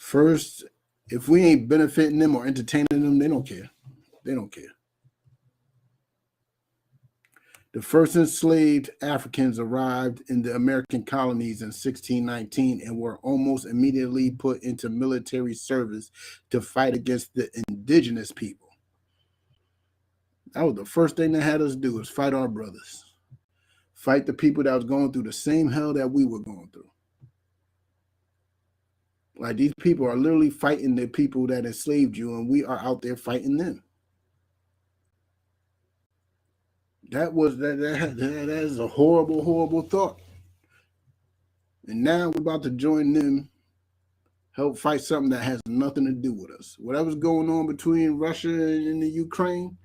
First, if we ain't benefiting them or entertaining them, they don't care. They don't care. The first enslaved Africans arrived in the American colonies in 1619 and were almost immediately put into military service to fight against the indigenous people. That was the first thing they had us do, is fight our brothers. Fight the people that was going through the same hell that we were going through. Like, these people are literally fighting the people that enslaved you, and we are out there fighting them. That is a horrible, horrible thought. And now we're about to join them, help fight something that has nothing to do with us. Whatever's going on between Russia and the Ukraine,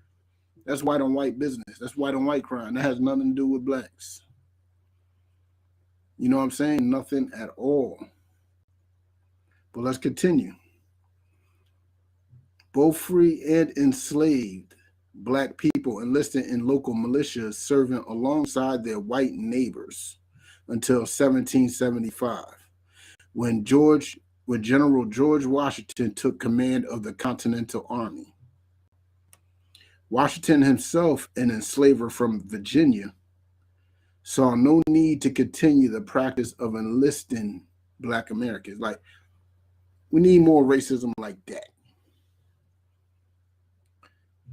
that's white on white business. That's white on white crime. That has nothing to do with blacks. You know what I'm saying? Nothing at all. But let's continue. Both free and enslaved black people enlisted in local militias, serving alongside their white neighbors until 1775, when General George Washington took command of the Continental Army. Washington himself, an enslaver from Virginia, saw no need to continue the practice of enlisting black Americans. Like, we need more racism like that.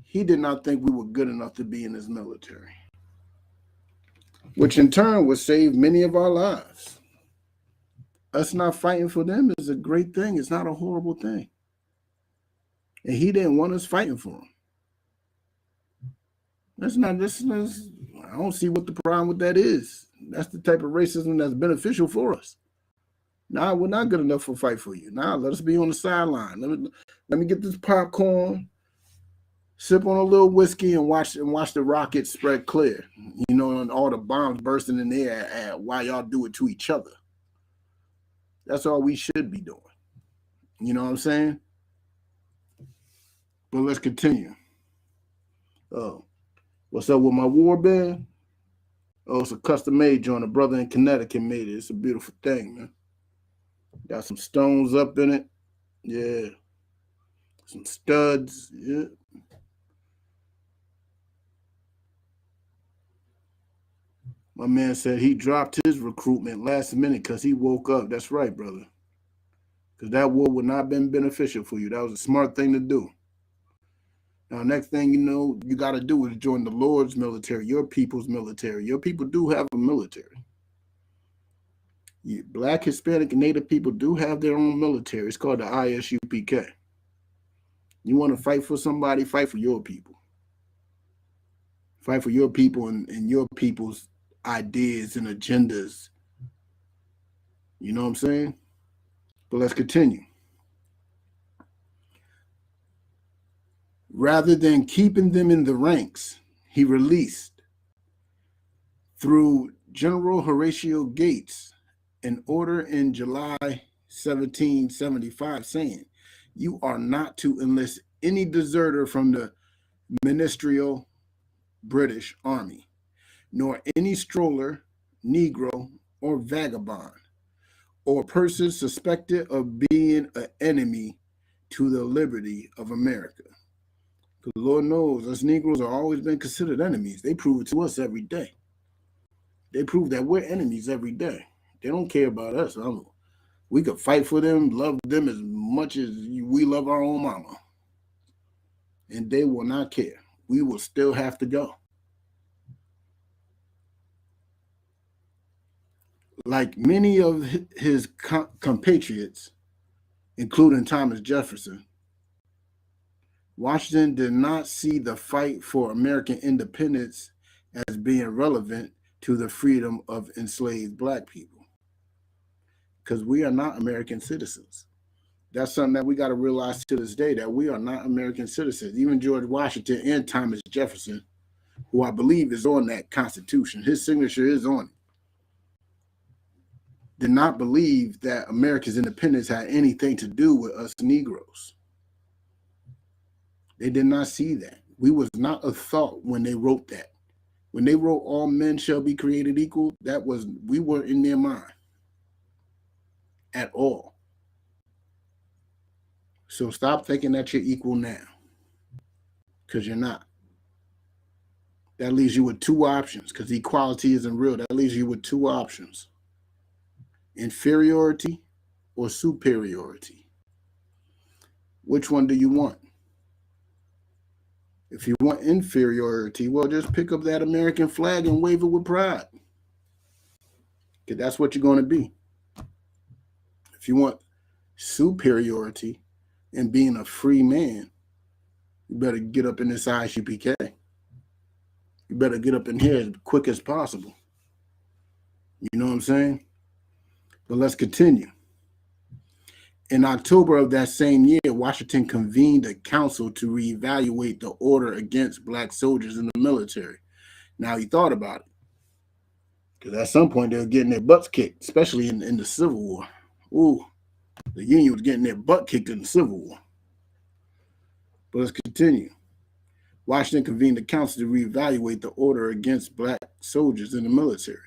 He did not think we were good enough to be in his military, which in turn would save many of our lives. Us not fighting for them is a great thing. It's not a horrible thing. And he didn't want us fighting for him. I don't see what the problem with that is. That's the type of racism that's beneficial for us. Nah, we're not good enough to fight for you. Nah, let us be on the sideline. Let me get this popcorn, sip on a little whiskey, and watch the rockets spread clear. You know, and all the bombs bursting in the air while y'all do it to each other. That's all we should be doing. You know what I'm saying? But let's continue. Oh, what's up with my war band? Oh, it's a custom-made joint. A brother in Connecticut made it. It's a beautiful thing, man. Got some stones up in it. Yeah. Some studs. Yeah. My man said he dropped his recruitment last minute because he woke up. That's right, brother. Because that war would not have been beneficial for you. That was a smart thing to do. Now, next thing you know, you got to do is join the Lord's military, your people's military. Your people do have a military. Black, Hispanic, and Native people do have their own military. It's called the Isupk. You want to fight for somebody, fight for your people. Fight for your people and your people's ideas and agendas. You know what I'm saying? But let's continue. Rather than keeping them in the ranks, he released, through General Horatio Gates, an order in July 1775 saying, "You are not to enlist any deserter from the ministerial British Army, nor any stroller, Negro, or vagabond, or person suspected of being an enemy to the liberty of America." Because Lord knows us Negroes have always been considered enemies. They prove it to us every day. They prove that we're enemies every day. They don't care about us. We could fight for them, love them as much as we love our own mama. And they will not care. We will still have to go. Like many of his compatriots, including Thomas Jefferson, Washington did not see the fight for American independence as being relevant to the freedom of enslaved black people. Because we are not American citizens. That's something that we got to realize to this day, that we are not American citizens. Even George Washington and Thomas Jefferson, who I believe is on that Constitution, his signature is on it, did not believe that America's independence had anything to do with us Negroes. They did not see that. We was not a thought when they wrote that. When they wrote all men shall be created equal, we weren't in their mind at all. So stop thinking that you're equal now, because you're not. That leaves you with two options, because equality isn't real. That leaves you with two options: inferiority or superiority. Which one do you want? If you want inferiority, well, just pick up that American flag and wave it with pride, because that's what you're going to be. If you want superiority and being a free man, you better get up in this ISUPK. You better get up in here as quick as possible. You know what I'm saying? But let's continue. In October of that same year, Washington convened a council to reevaluate the order against black soldiers in the military. Now, he thought about it, because at some point they were getting their butts kicked, especially in the Civil War. Ooh, the Union was getting their butt kicked in the Civil War. But let's continue. Washington convened a council to reevaluate the order against black soldiers in the military.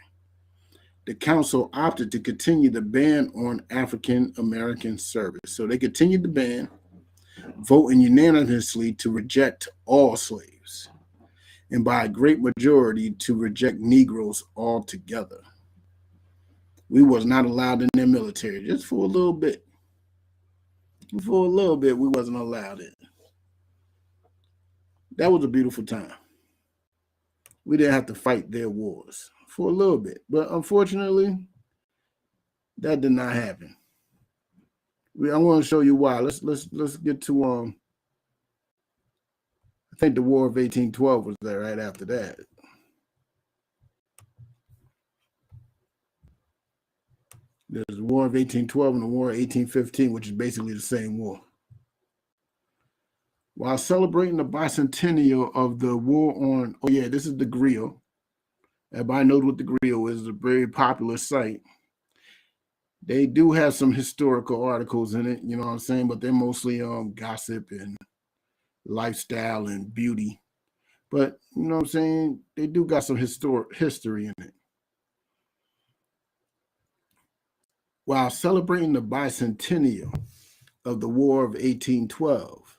The council opted to continue the ban on African American service. So they continued the ban, voting unanimously to reject all slaves, and by a great majority to reject Negroes altogether. We was not allowed in their military, just for a little bit. For a little bit, we wasn't allowed in. That was a beautiful time. We didn't have to fight their wars for a little bit, but unfortunately, that did not happen. I want to show you why. Let's get to I think the War of 1812 was there right after that. There's the War of 1812 and the War of 1815, which is basically the same war. While celebrating the bicentennial of the war on, oh yeah, this is the griot. Everybody knows what the griot is. It's a very popular site. They do have some historical articles in it, you know what I'm saying, but they're mostly gossip and lifestyle and beauty. But you know what I'm saying, they do got some history in it. While celebrating the bicentennial of the War of 1812,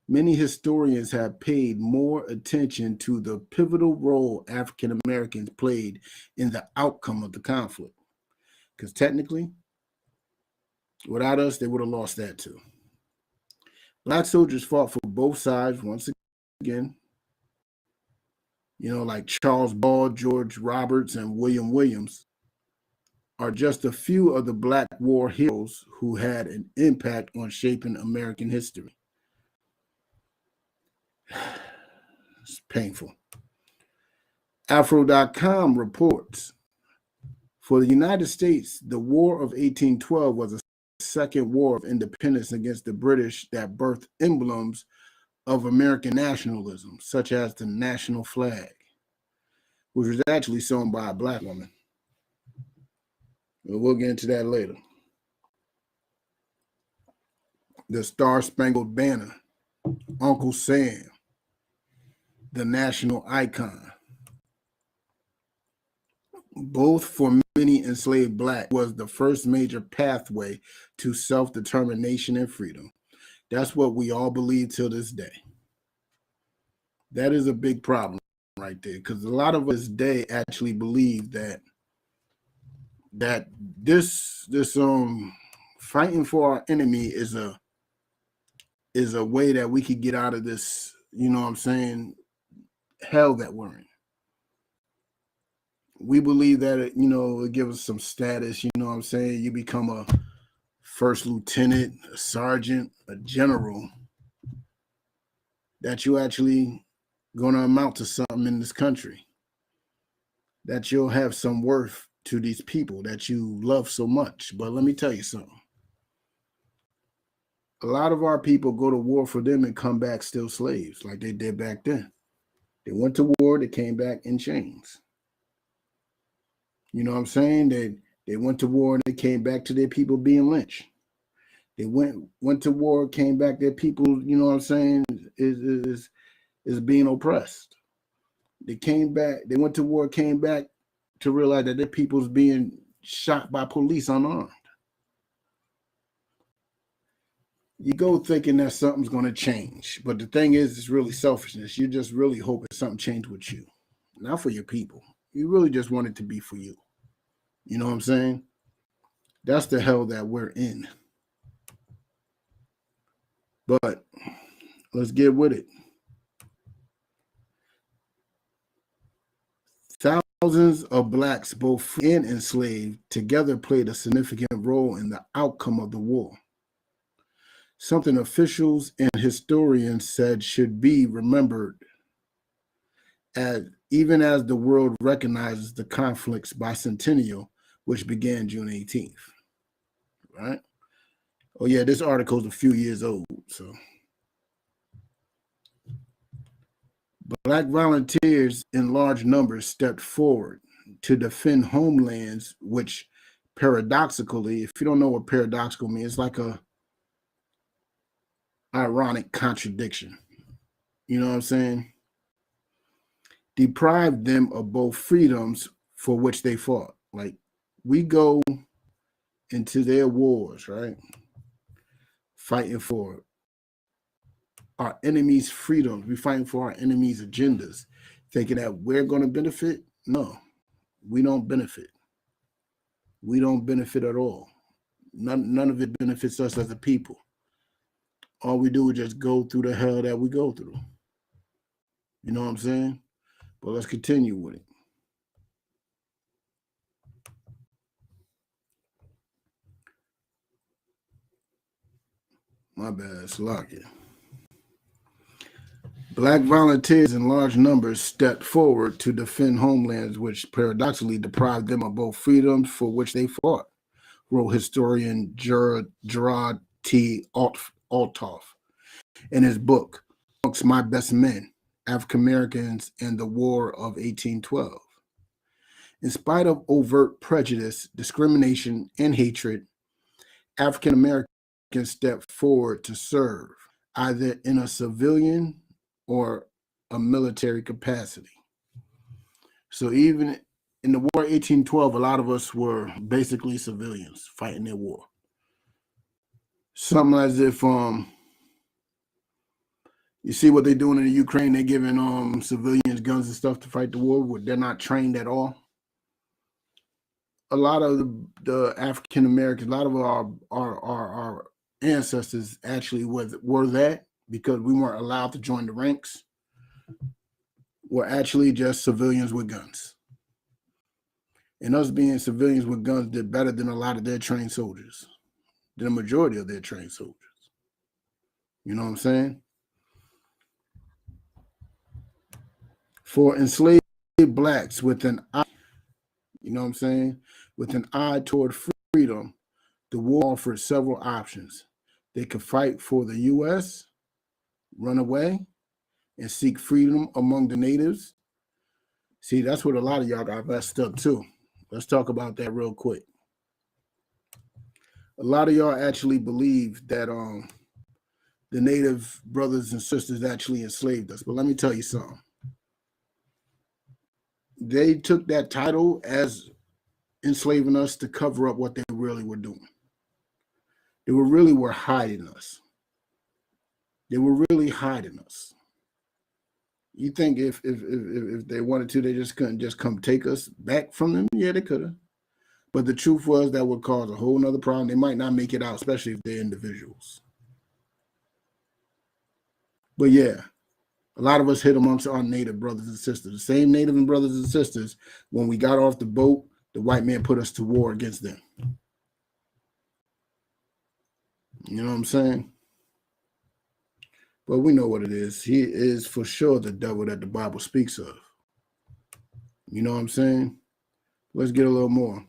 many historians have paid more attention to the pivotal role African Americans played in the outcome of the conflict. Because technically, without us, they would have lost that too. Black soldiers fought for both sides once again. You know, like Charles Ball, George Roberts, and William Williams are just a few of the Black war heroes who had an impact on shaping American history. It's painful. Afro.com reports, for the United States, the War of 1812 was a second war of independence against the British that birthed emblems of American nationalism, such as the national flag, which was actually sewn by a Black woman. We'll get into that later. The Star-Spangled Banner, Uncle Sam, the national icon. Both for many enslaved Black was the first major pathway to self-determination and freedom. That's what we all believe till this day. That is a big problem right there, because a lot of us today actually believe that this fighting for our enemy is a way that we could get out of this, you know what I'm saying, hell that we're in. We believe that it, you know, it gives us some status, you know what I'm saying? You become a first lieutenant, a sergeant, a general, that you actually gonna amount to something in this country, that you'll have some worth to these people that you love so much. But let me tell you something. A lot of our people go to war for them and come back still slaves, like they did back then. They went to war, they came back in chains. You know what I'm saying? They went to war and they came back to their people being lynched. They went to war, came back, their people, you know what I'm saying, is being oppressed. They came back, they went to war, came back to realize that their people's being shot by police unarmed. you go thinking that something's going to change. But the thing is, it's really selfishness. You're just really hoping something changed with you, not for your people. You really just want it to be for you. You know what I'm saying? That's the hell that we're in. But let's get with it. Thousands of blacks, both free and enslaved, together played a significant role in the outcome of the war. Something officials and historians said should be remembered, as even as the world recognizes the conflict's bicentennial, which began June 18th. Right? Oh yeah, this article is a few years old. So, Black volunteers in large numbers stepped forward to defend homelands, which paradoxically, if you don't know what paradoxical means, it's like a ironic contradiction. You know what I'm saying? Deprived them of both freedoms for which they fought. Like, we go into their wars, right? Fighting for our enemies' freedoms. We're fighting for our enemies' agendas, thinking that we're going to benefit. No, we don't benefit. We don't benefit at all. None of it benefits us as a people. All we do is just go through the hell that we go through. You know what I'm saying? But let's continue with it. My bad, Slovakia. Black volunteers in large numbers stepped forward to defend homelands, which paradoxically deprived them of both freedoms for which they fought, wrote historian Gerard T. Althoff in his book, Amongst My Best Men, African Americans and the War of 1812. In spite of overt prejudice, discrimination, and hatred, African Americans stepped forward to serve, either in a civilian or a military capacity. So even in the war of 1812, a lot of us were basically civilians fighting their war. Something as if you see what they're doing in the Ukraine, they're giving civilians guns and stuff to fight the war. They're not trained at all. A lot of the African Americans, a lot of our ancestors actually were that, because we weren't allowed to join the ranks, were actually just civilians with guns. And us being civilians with guns did better than a lot of their trained soldiers, than the majority of their trained soldiers. You know what I'm saying? For enslaved blacks with an eye, you know what I'm saying, with an eye toward freedom, the war offered several options. They could fight for the U.S., run away, and seek freedom among the natives. See, that's what a lot of y'all got messed up too. Let's talk about that real quick. A lot of y'all actually believe that the native brothers and sisters actually enslaved us. But let me tell you something. They took that title as enslaving us to cover up what they really were doing. They were hiding us. They were really hiding us. You think if they wanted to, they just couldn't just come take us back from them? Yeah, they could have. But the truth was that would cause a whole nother problem. They might not make it out, especially if they're individuals. But yeah, a lot of us hid amongst our native brothers and sisters. The same native and brothers and sisters, when we got off the boat, the white man put us to war against them. You know what I'm saying? But we know what it is. He is for sure the devil that the Bible speaks of. You know what I'm saying? Let's get a little more.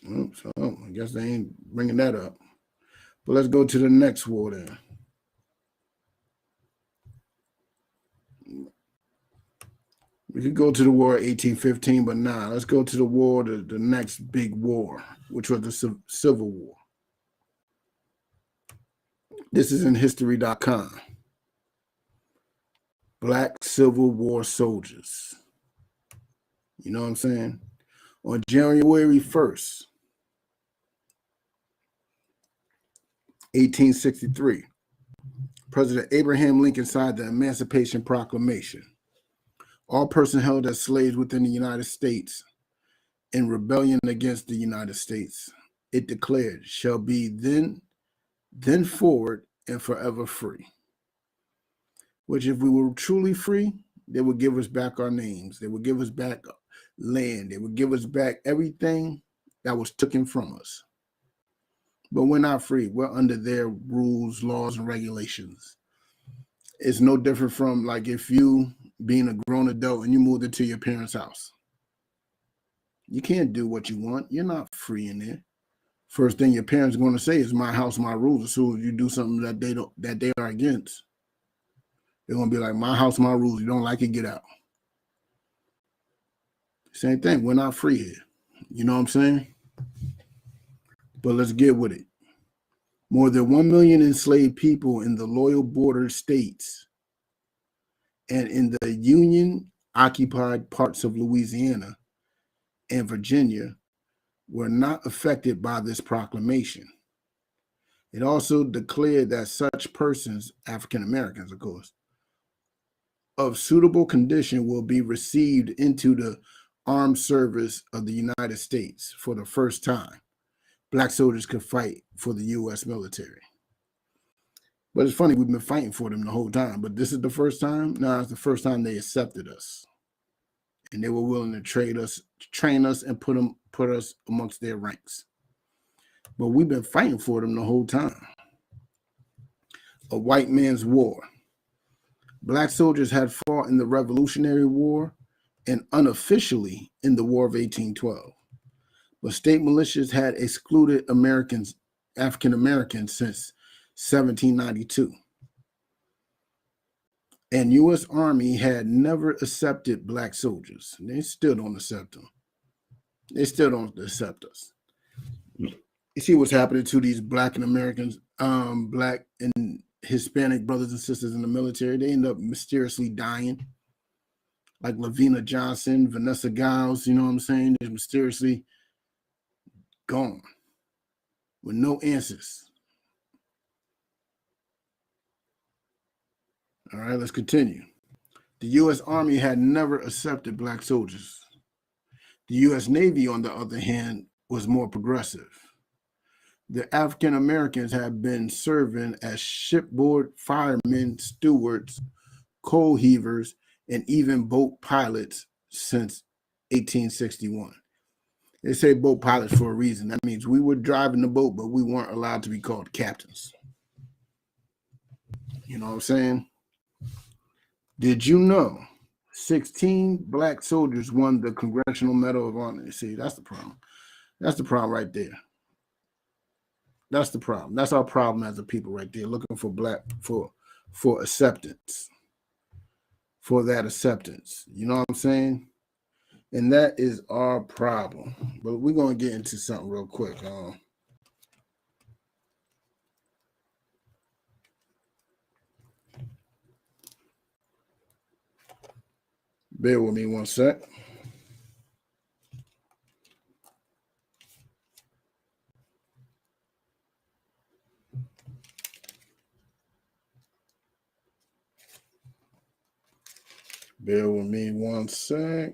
Oops, oh, I guess they ain't bringing that up. But let's go to the next war then. We could go to the war of 1815, but nah, let's go to the war, the next big war, which was the Civil War. This is in history.com. Black Civil War soldiers. You know what I'm saying? On January 1st, 1863. President Abraham Lincoln signed the Emancipation Proclamation. All persons held as slaves within the United States in rebellion against the United States, it declared, shall be then forward and forever free. Which, if we were truly free, they would give us back our names. They would give us back land. They would give us back everything that was taken from us. But we're not free. We're under their rules, laws, and regulations. It's no different from like if you being a grown adult and you moved into your parents' house. You can't do what you want. You're not free in there. First thing your parents are going to say is my house, my rules. As soon as you do something that they are against, they're going to be like, my house, my rules. You don't like it, get out. Same thing. We're not free here. You know what I'm saying? But let's get with it. More than 1 million enslaved people in the loyal border states and in the Union-occupied parts of Louisiana and Virginia were not affected by this proclamation. It also declared that such persons, African Americans, of course, of suitable condition will be received into the armed service of the United States for the first time. Black soldiers could fight for the U.S. military. But it's funny, we've been fighting for them the whole time. But this is the first time? No, it's the first time they accepted us. And they were willing to train us, and put us amongst their ranks. But we've been fighting for them the whole time. A white man's war. Black soldiers had fought in the Revolutionary War and unofficially in the War of 1812. But state militias had excluded African Americans since 1792. And U.S. Army had never accepted black soldiers. They still don't accept them. They still don't accept us. You see what's happening to these black and Americans, black and Hispanic brothers and sisters in the military. They end up mysteriously dying. Like Lavina Johnson, Vanessa Giles, you know what I'm saying? They're mysteriously gone with no answers. All right, let's continue. The U.S. Army had never accepted black soldiers. The U.S. Navy, on the other hand, was more progressive. The African Americans had been serving as shipboard firemen, stewards, coal heavers, and even boat pilots since 1861. They say boat pilots for a reason. That means we were driving the boat, but we weren't allowed to be called captains. You know what I'm saying? Did you know 16 black soldiers won the Congressional Medal of Honor? See, that's the problem. That's the problem right there. That's the problem. That's our problem as a people right there, looking for acceptance, for that acceptance. You know what I'm saying? And that is our problem. But we're going to get into something real quick. Bear with me one sec. Bear with me one sec.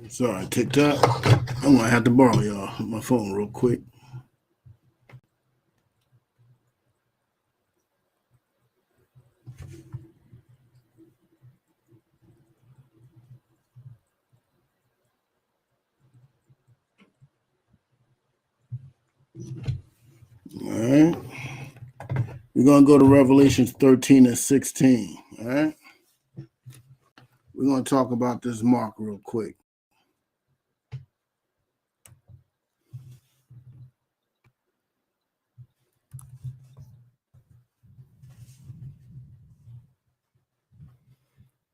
Sorry, TikTok. I'm going to have to borrow y'all my phone real quick. All right. We're going to go to Revelations 13 and 16. All right. We're going to talk about this mark real quick.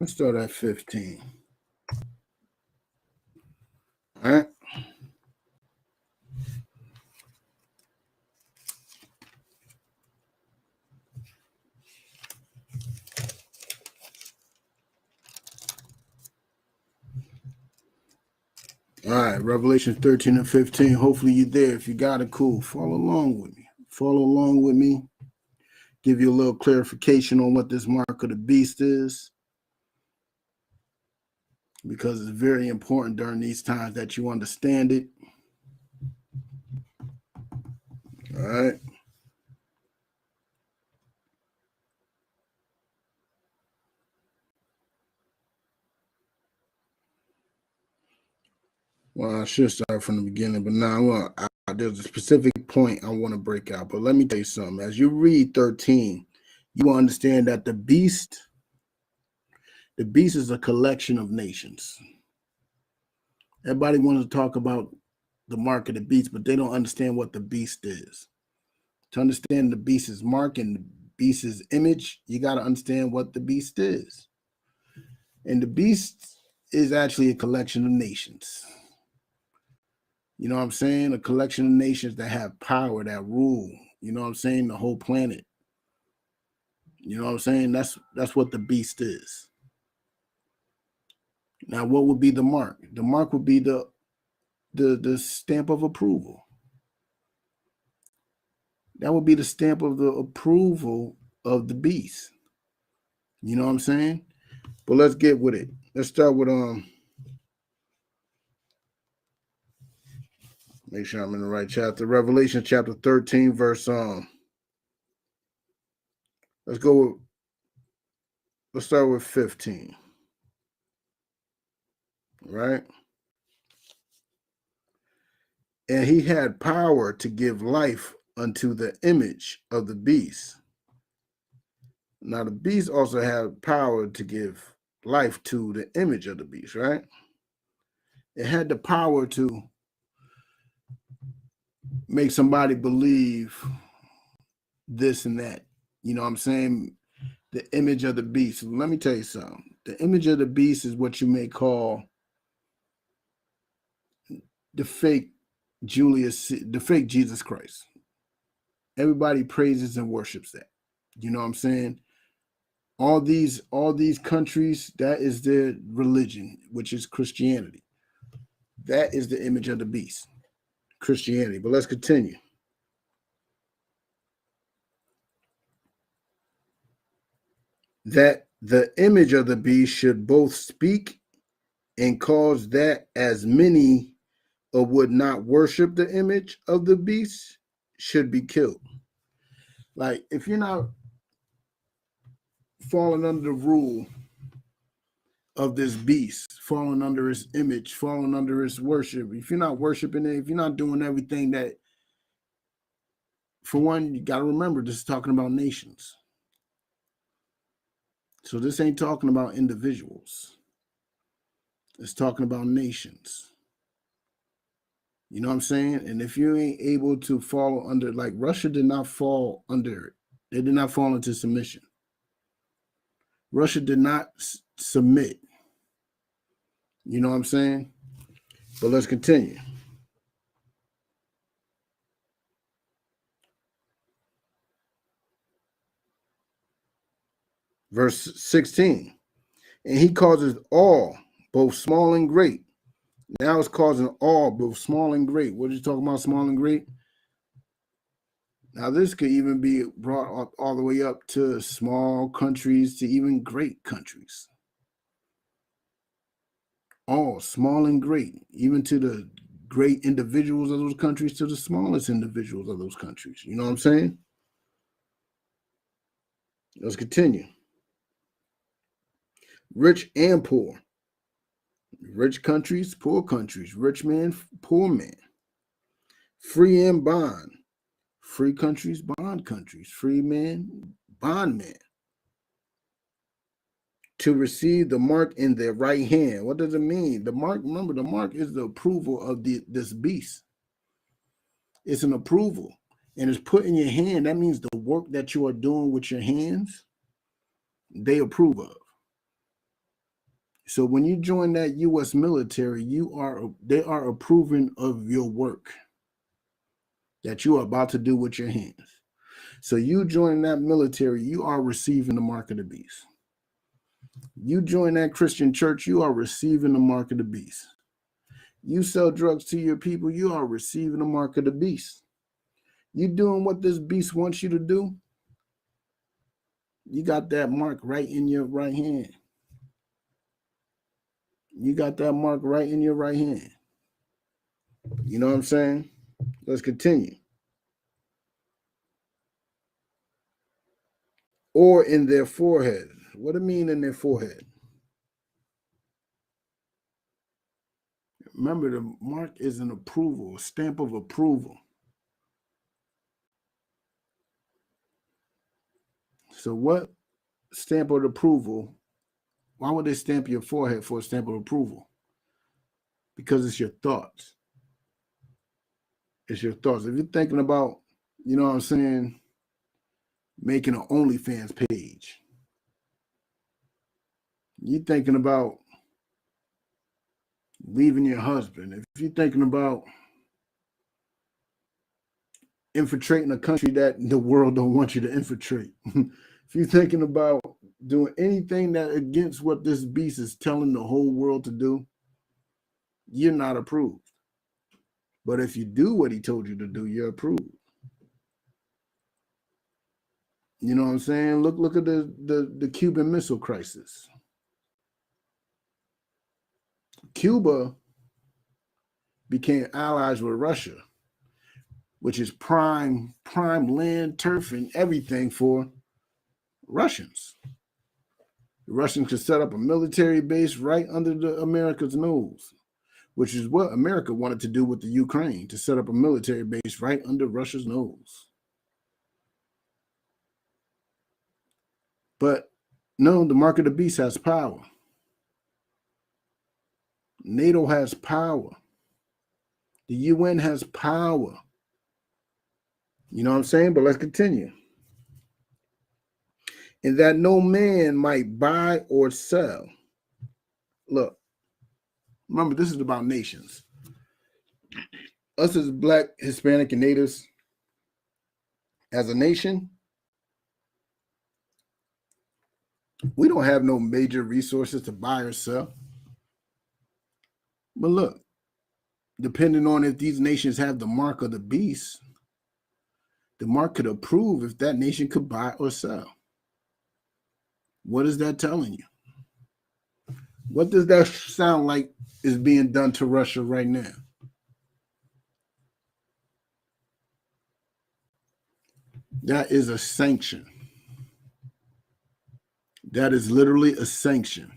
Let's start at 15. All right. right, Revelation 13 and 15. Hopefully you're there. If you got it, cool. Follow along with me. Follow along with me. Give you a little clarification on what this mark of the beast is, because it's very important during these times that you understand it. All right. Well, I should start from the beginning, but now there's a specific point I want to break out. But let me tell you something. As you read 13, you understand that the beast is a collection of nations. Everybody wants to talk about the mark of the beast, but they don't understand what the beast is. To understand the beast's mark and the beast's image, you got to understand what the beast is. And the beast is actually a collection of nations. You know what I'm saying? A collection of nations that have power, that rule. You know what I'm saying? The whole planet. You know what I'm saying? That's what the beast is. Now, what would be the mark? The mark would be the stamp of approval. That would be the stamp of the approval of the beast. You know what I'm saying? But let's get with it. Let's start with make sure I'm in the right chapter. Revelation chapter 13, verse let's start with 15. Right? And he had power to give life unto the image of the beast. Now the beast also had power to give life to the image of the beast, right? It had the power to make somebody believe this and that. You know what I'm saying? The image of the beast. Let me tell you something. The image of the beast is what you may call the fake Jesus Christ. Everybody praises and worships that. You know what I'm saying? All these countries, that is their religion, which is Christianity. That is the image of the beast, Christianity. But let's continue. That the image of the beast should both speak and cause that as many or would not worship the image of the beast should be killed. Like, if you're not falling under the rule of this beast, falling under his image, falling under his worship, if you're not worshiping it, if you're not doing everything that, for one, you got to remember, this is talking about nations. So this ain't talking about individuals. It's talking about nations. You know what I'm saying? And if you ain't able to fall under, like Russia did not fall under it. They did not fall into submission. Russia did not submit. You know what I'm saying? But let's continue. Verse 16. And he causes all, both small and great. Now it's causing all, both small and great. What are you talking about, small and great? Now this could even be brought all the way up to small countries to even great countries. All, small and great, even to the great individuals of those countries to the smallest individuals of those countries. You know what I'm saying? Let's continue. Rich and poor. Rich countries, poor countries. Rich man, poor man. Free and bond. Free countries, bond countries. Free man, bond man. To receive the mark in their right hand. What does it mean? The mark, remember, the mark is the approval of this beast. It's an approval. And it's put in your hand. That means the work that you are doing with your hands, they approve of. So when you join that U.S. military, they are approving of your work that you are about to do with your hands. So you join that military, you are receiving the mark of the beast. You join that Christian church, you are receiving the mark of the beast. You sell drugs to your people, you are receiving the mark of the beast. You doing what this beast wants you to do, you got that mark right in your right hand. You got that mark right in your right hand. You know what I'm saying? Let's continue. Or in their forehead. What do it mean in their forehead? Remember, the mark is an approval, a stamp of approval. So what stamp of approval? Why would they stamp your forehead for a stamp of approval? Because it's your thoughts. It's your thoughts. If you're thinking about, you know what I'm saying, making an OnlyFans page, you're thinking about leaving your husband, if you're thinking about infiltrating a country that the world don't want you to infiltrate, if you're thinking about doing anything that against what this beast is telling the whole world to do, you're not approved. But if you do what he told you to do, you're approved. You know what I'm saying? Look at the Cuban Missile Crisis. Cuba became allies with Russia, which is prime land, turf, and everything for Russians. The Russians could set up a military base right under America's nose, which is what America wanted to do with the Ukraine, to set up a military base right under Russia's nose. But no, the mark of the beast has power. NATO has power. The UN has power. You know what I'm saying? But let's continue. And that no man might buy or sell. Look, remember, this is about nations. Us as Black, Hispanic, and Natives, as a nation, we don't have no major resources to buy or sell. But look, depending on if these nations have the mark of the beast, the mark could approve if that nation could buy or sell. What is that telling you? What does that sound like is being done to Russia right now? That is a sanction. That is literally a sanction.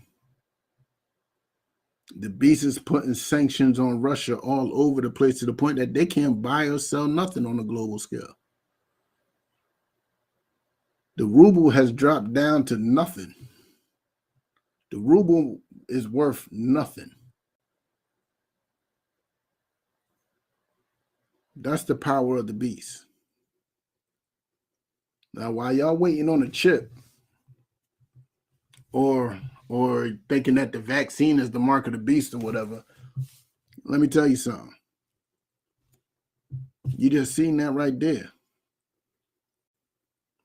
The beast is putting sanctions on Russia all over the place to the point that they can't buy or sell nothing on a global scale. The ruble has dropped down to nothing. The ruble is worth nothing. That's the power of the beast. Now, while y'all waiting on a chip or thinking that the vaccine is the mark of the beast or whatever, let me tell you something. You just seen that right there.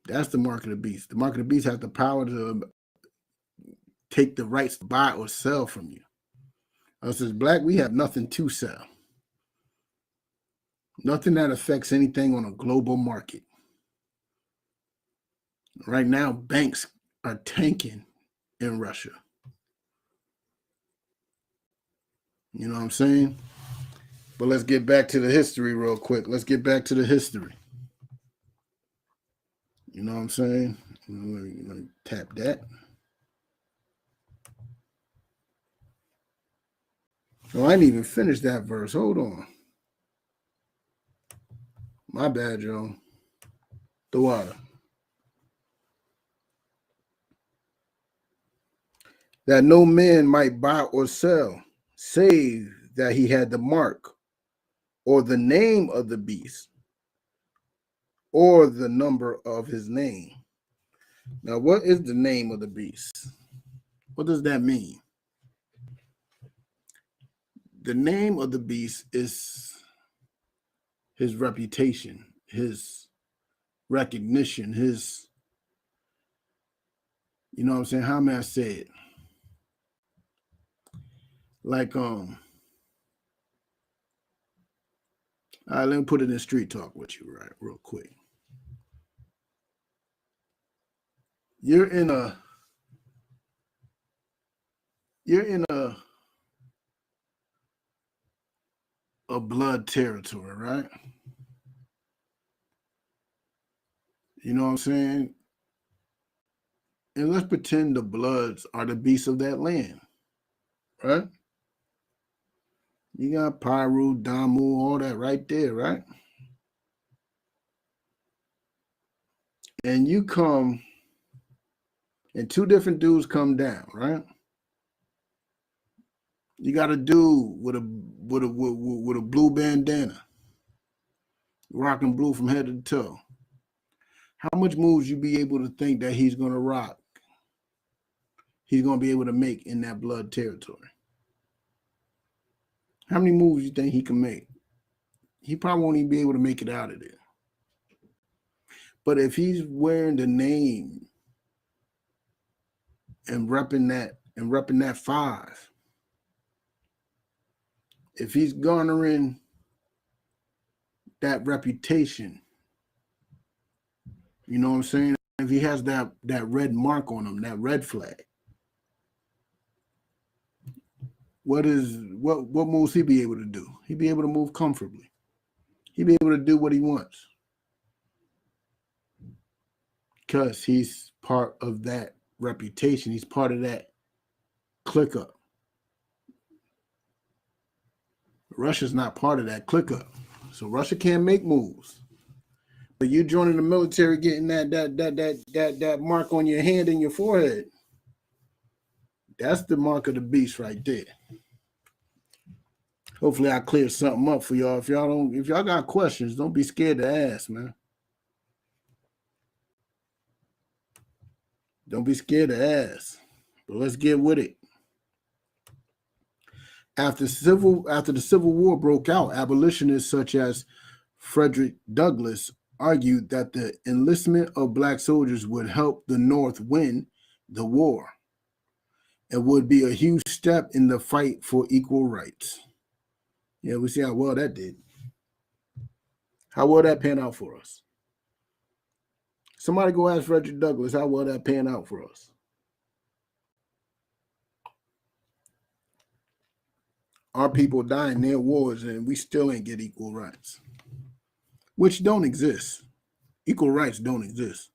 That's the mark of the beast. The mark of the beast has the power to take the rights to buy or sell from you. Us as Black, we have nothing to sell. Nothing that affects anything on a global market. Right now, banks are tanking in Russia. You know what I'm saying? But let's get back to the history real quick. Let's get back to the history. You know what I'm saying? Let me tap that. Oh, I didn't even finish that verse. Hold on. My bad, Joe. The water. That no man might buy or sell, save that he had the mark or the name of the beast or the number of his name. Now, what is the name of the beast? What does that mean? The name of the beast is his reputation, his recognition, his, you know what I'm saying? How may I say it? Like, All right, let me put it in street talk with you, right, real quick. You're in a a blood territory, right? You know what I'm saying? And let's pretend the Bloods are the beasts of that land, right? You got Pyru, Damu, all that right there, right? And you come, and two different dudes come down, right? You got a dude with a blue bandana, rocking blue from head to toe. How much moves you be able to think that he's gonna rock? He's gonna be able to make in that blood territory. How many moves you think he can make? He probably won't even be able to make it out of there. But if he's wearing the name and repping that 5, if he's garnering that reputation, you know what I'm saying? If he has that red mark on him, that red flag, what moves he be able to do? He'd be able to move comfortably. He'd be able to do what he wants. Because he's part of that reputation. He's part of that click up. Russia's not part of that click up. So Russia can't make moves. But you joining the military, getting that mark on your hand and your forehead, that's the mark of the beast right there. Hopefully I cleared something up for y'all. If y'all got questions, don't be scared to ask, man. Don't be scared to ask. But let's get with it. After the Civil War broke out, abolitionists such as Frederick Douglass argued that the enlistment of black soldiers would help the North win the war and would be a huge step in the fight for equal rights. Yeah, we see how well that did. How well that panned out for us. Somebody go ask Frederick Douglass how well that panned out for us. Our people die in their wars and we still ain't get equal rights, which don't exist. Equal rights don't exist.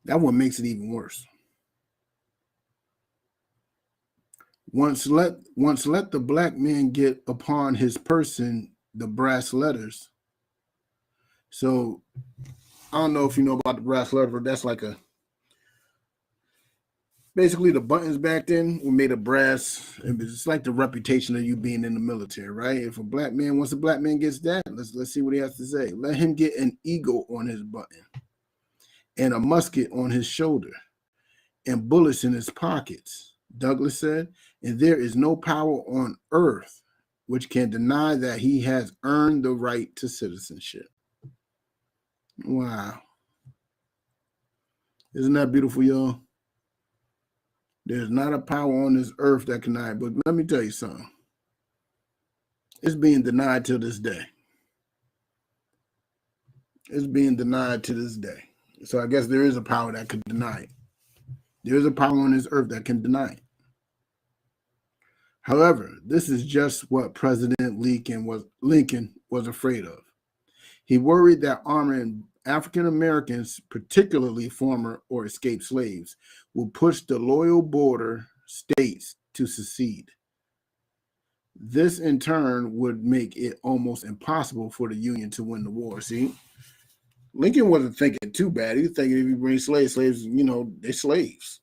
That one makes it even worse. Once let the black man get upon his person the brass letters. So I don't know if you know about the brass letter, but that's like basically the buttons back then were made of brass. It's like the reputation of you being in the military, right? If once a black man gets that, let's see what he has to say. Let him get an eagle on his button and a musket on his shoulder and bullets in his pockets, Douglass said, and there is no power on earth which can deny that he has earned the right to citizenship. Wow. Isn't that beautiful, y'all? There's not a power on this earth that can deny it. But let me tell you something. It's being denied to this day. It's being denied to this day. So I guess there is a power that could deny it. There is a power on this earth that can deny it. However, this is just what President Lincoln was afraid of. He worried that arming African Americans, particularly former or escaped slaves, would push the loyal border states to secede. This, in turn, would make it almost impossible for the Union to win the war. See, Lincoln wasn't thinking too bad. He was thinking if you bring slaves, you know, they're slaves.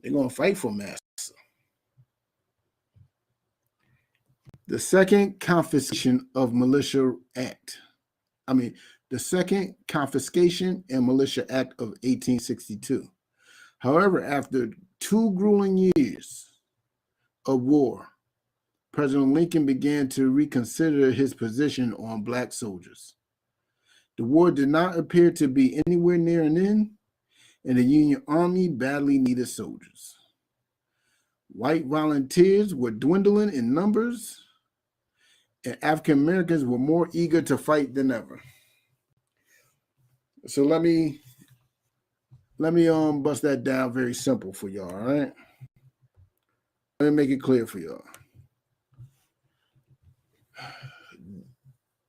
They're going to fight for master. The Second Confiscation and Militia Act of 1862. However, after 2 grueling years of war, President Lincoln began to reconsider his position on black soldiers. The war did not appear to be anywhere near an end, and the Union Army badly needed soldiers. White volunteers were dwindling in numbers, and African Americans were more eager to fight than ever. So let me bust that down very simple for y'all, all right? Let me make it clear for y'all.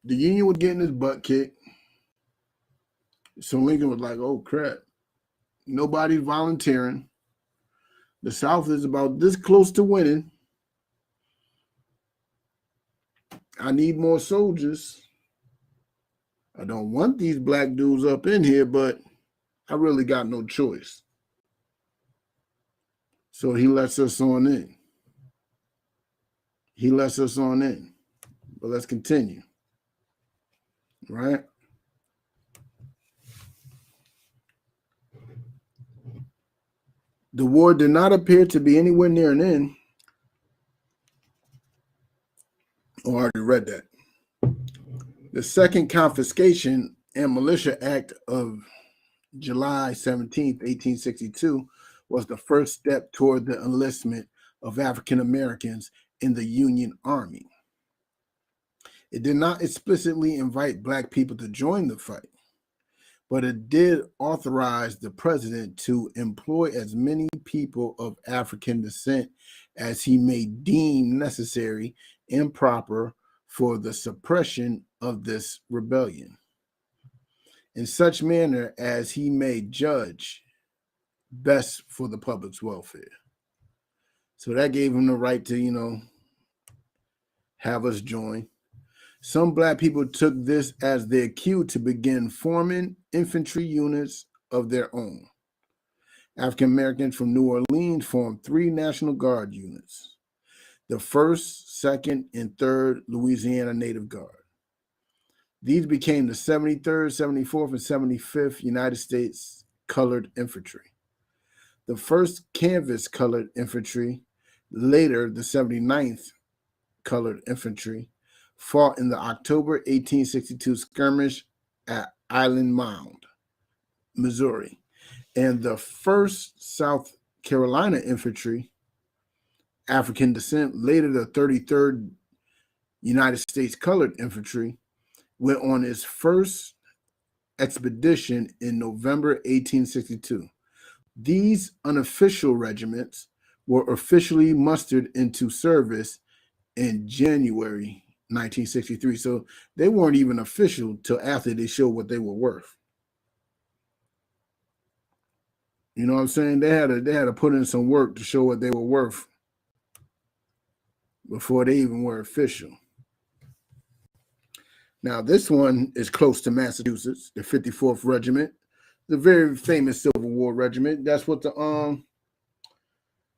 The Union was getting his butt kicked. So Lincoln was like, oh crap, nobody's volunteering. The South is about this close to winning. I need more soldiers. I don't want these black dudes up in here, but I really got no choice. So he lets us on in. He lets us on in. But let's continue. Right? The war did not appear to be anywhere near an end. Oh, I already read that. The Second Confiscation and Militia Act of July 17th, 1862 was the first step toward the enlistment of African Americans in the Union Army. It did not explicitly invite black people to join the fight, but it did authorize the president to employ as many people of African descent as he may deem necessary and proper for the suppression of this rebellion, in such manner as he may judge best for the public's welfare. So that gave him the right to, have us join. Some black people took this as their cue to begin forming infantry units of their own. African Americans from New Orleans formed 3 National Guard units: the 1st, 2nd, and 3rd Louisiana Native Guard. These became the 73rd, 74th, and 75th United States Colored Infantry. The 1st Canvas Colored Infantry, later the 79th Colored Infantry, fought in the October 1862 skirmish at Island Mound, Missouri, and the 1st South Carolina Infantry, African descent, later the 33rd United States Colored Infantry, went on its first expedition in November 1862. These unofficial regiments were officially mustered into service in January 1963. So they weren't even official till after they showed what they were worth. You know what I'm saying? They had to put in some work to show what they were worth before they even were official. Now, this one is close to Massachusetts, the 54th Regiment, the very famous Civil War regiment. That's what the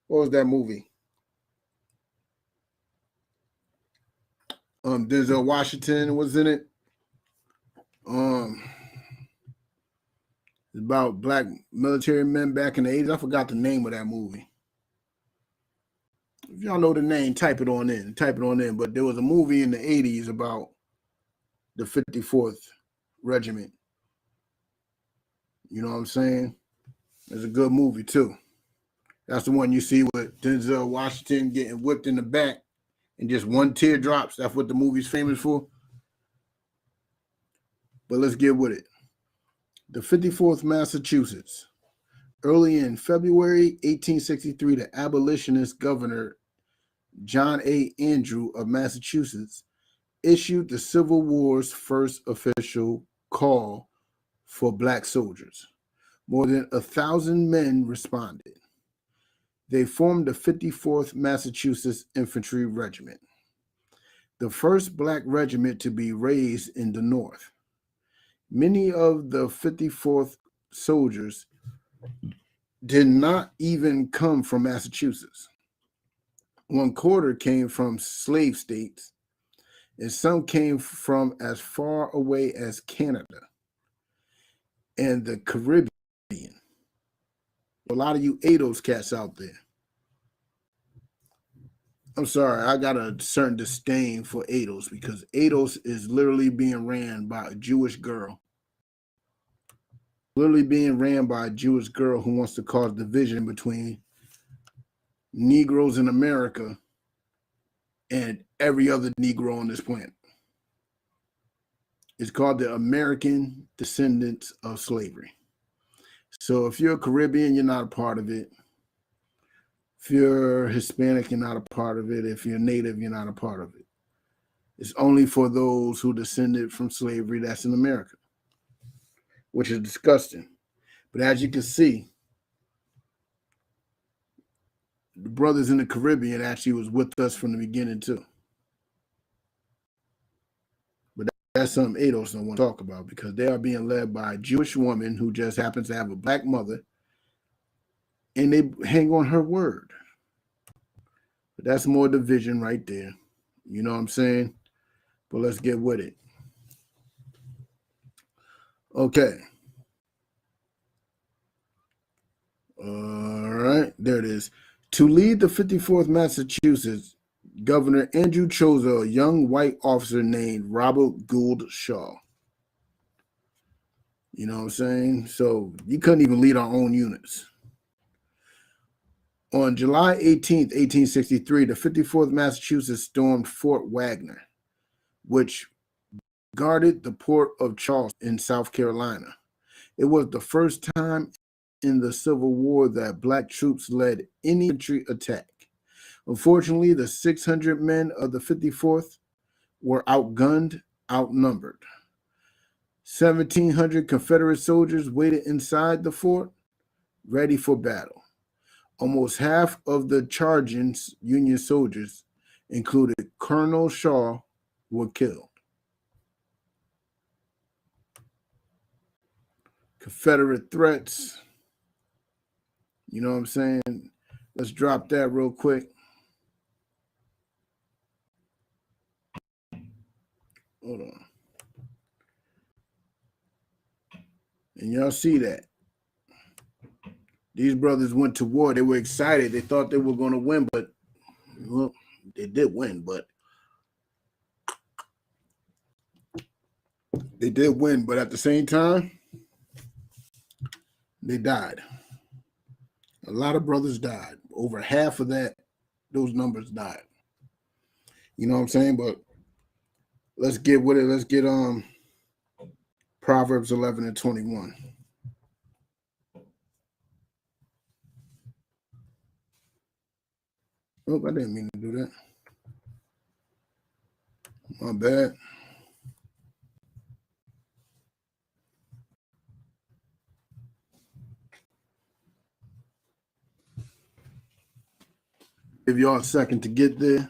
what was that movie? Denzel Washington was in it. About black military men back in the 80s. I forgot the name of that movie. If y'all know the name, type it on in. But there was a movie in the 80s about the 54th Regiment. You know what I'm saying? It's a good movie too. That's the one you see with Denzel Washington getting whipped in the back and just one tear drops. That's what the movie's famous for. But let's get with it. The 54th Massachusetts. Early in February 1863, the abolitionist governor John A. Andrew of Massachusetts issued the Civil War's first official call for black soldiers. More than 1,000 men responded. They formed the 54th Massachusetts Infantry Regiment, the first black regiment to be raised in the North. Many of the 54th soldiers did not even come from Massachusetts. 1/4 came from slave states, and some came from as far away as Canada and the Caribbean. A lot of you ADOS cats out there. I'm sorry, I got a certain disdain for ADOS because ADOS is literally being ran by a Jewish girl. Literally being ran by a Jewish girl who wants to cause division between Negroes in America and every other Negro on this planet. It's called the American Descendants of Slavery. So if you're Caribbean, you're not a part of it. If you're Hispanic, you're not a part of it. If you're Native, you're not a part of it. It's only for those who descended from slavery that's in America, which is disgusting. But as you can see, the brothers in the Caribbean actually was with us from the beginning too. But that's something ADOS don't want to talk about, because they are being led by a Jewish woman who just happens to have a black mother, and they hang on her word. But that's more division right there. You know what I'm saying? But let's get with it. Okay. All right, there it is. To lead the 54th Massachusetts, Governor Andrew chose a young white officer named Robert Gould Shaw. You know what I'm saying? So you couldn't even lead our own units. On July 18th, 1863, the 54th Massachusetts stormed Fort Wagner, which guarded the port of Charleston in South Carolina. It was the first time in the Civil War that black troops led any infantry attack. Unfortunately, the 600 men of the 54th were outgunned, outnumbered. 1,700 Confederate soldiers waited inside the fort, ready for battle. Almost half of the charging Union soldiers, including Colonel Shaw, were killed. Confederate threats. You know what I'm saying? Let's drop that real quick. Hold on. And y'all see that. These brothers went to war. They were excited. They thought they were going to win, but well, they did win, but at the same time, they died. A lot of brothers died. Over half of those numbers died. You know what I'm saying? But let's get with it. Let's get Proverbs 11 and 21. Oh, I didn't mean to do that. My bad. Give y'all a second to get there.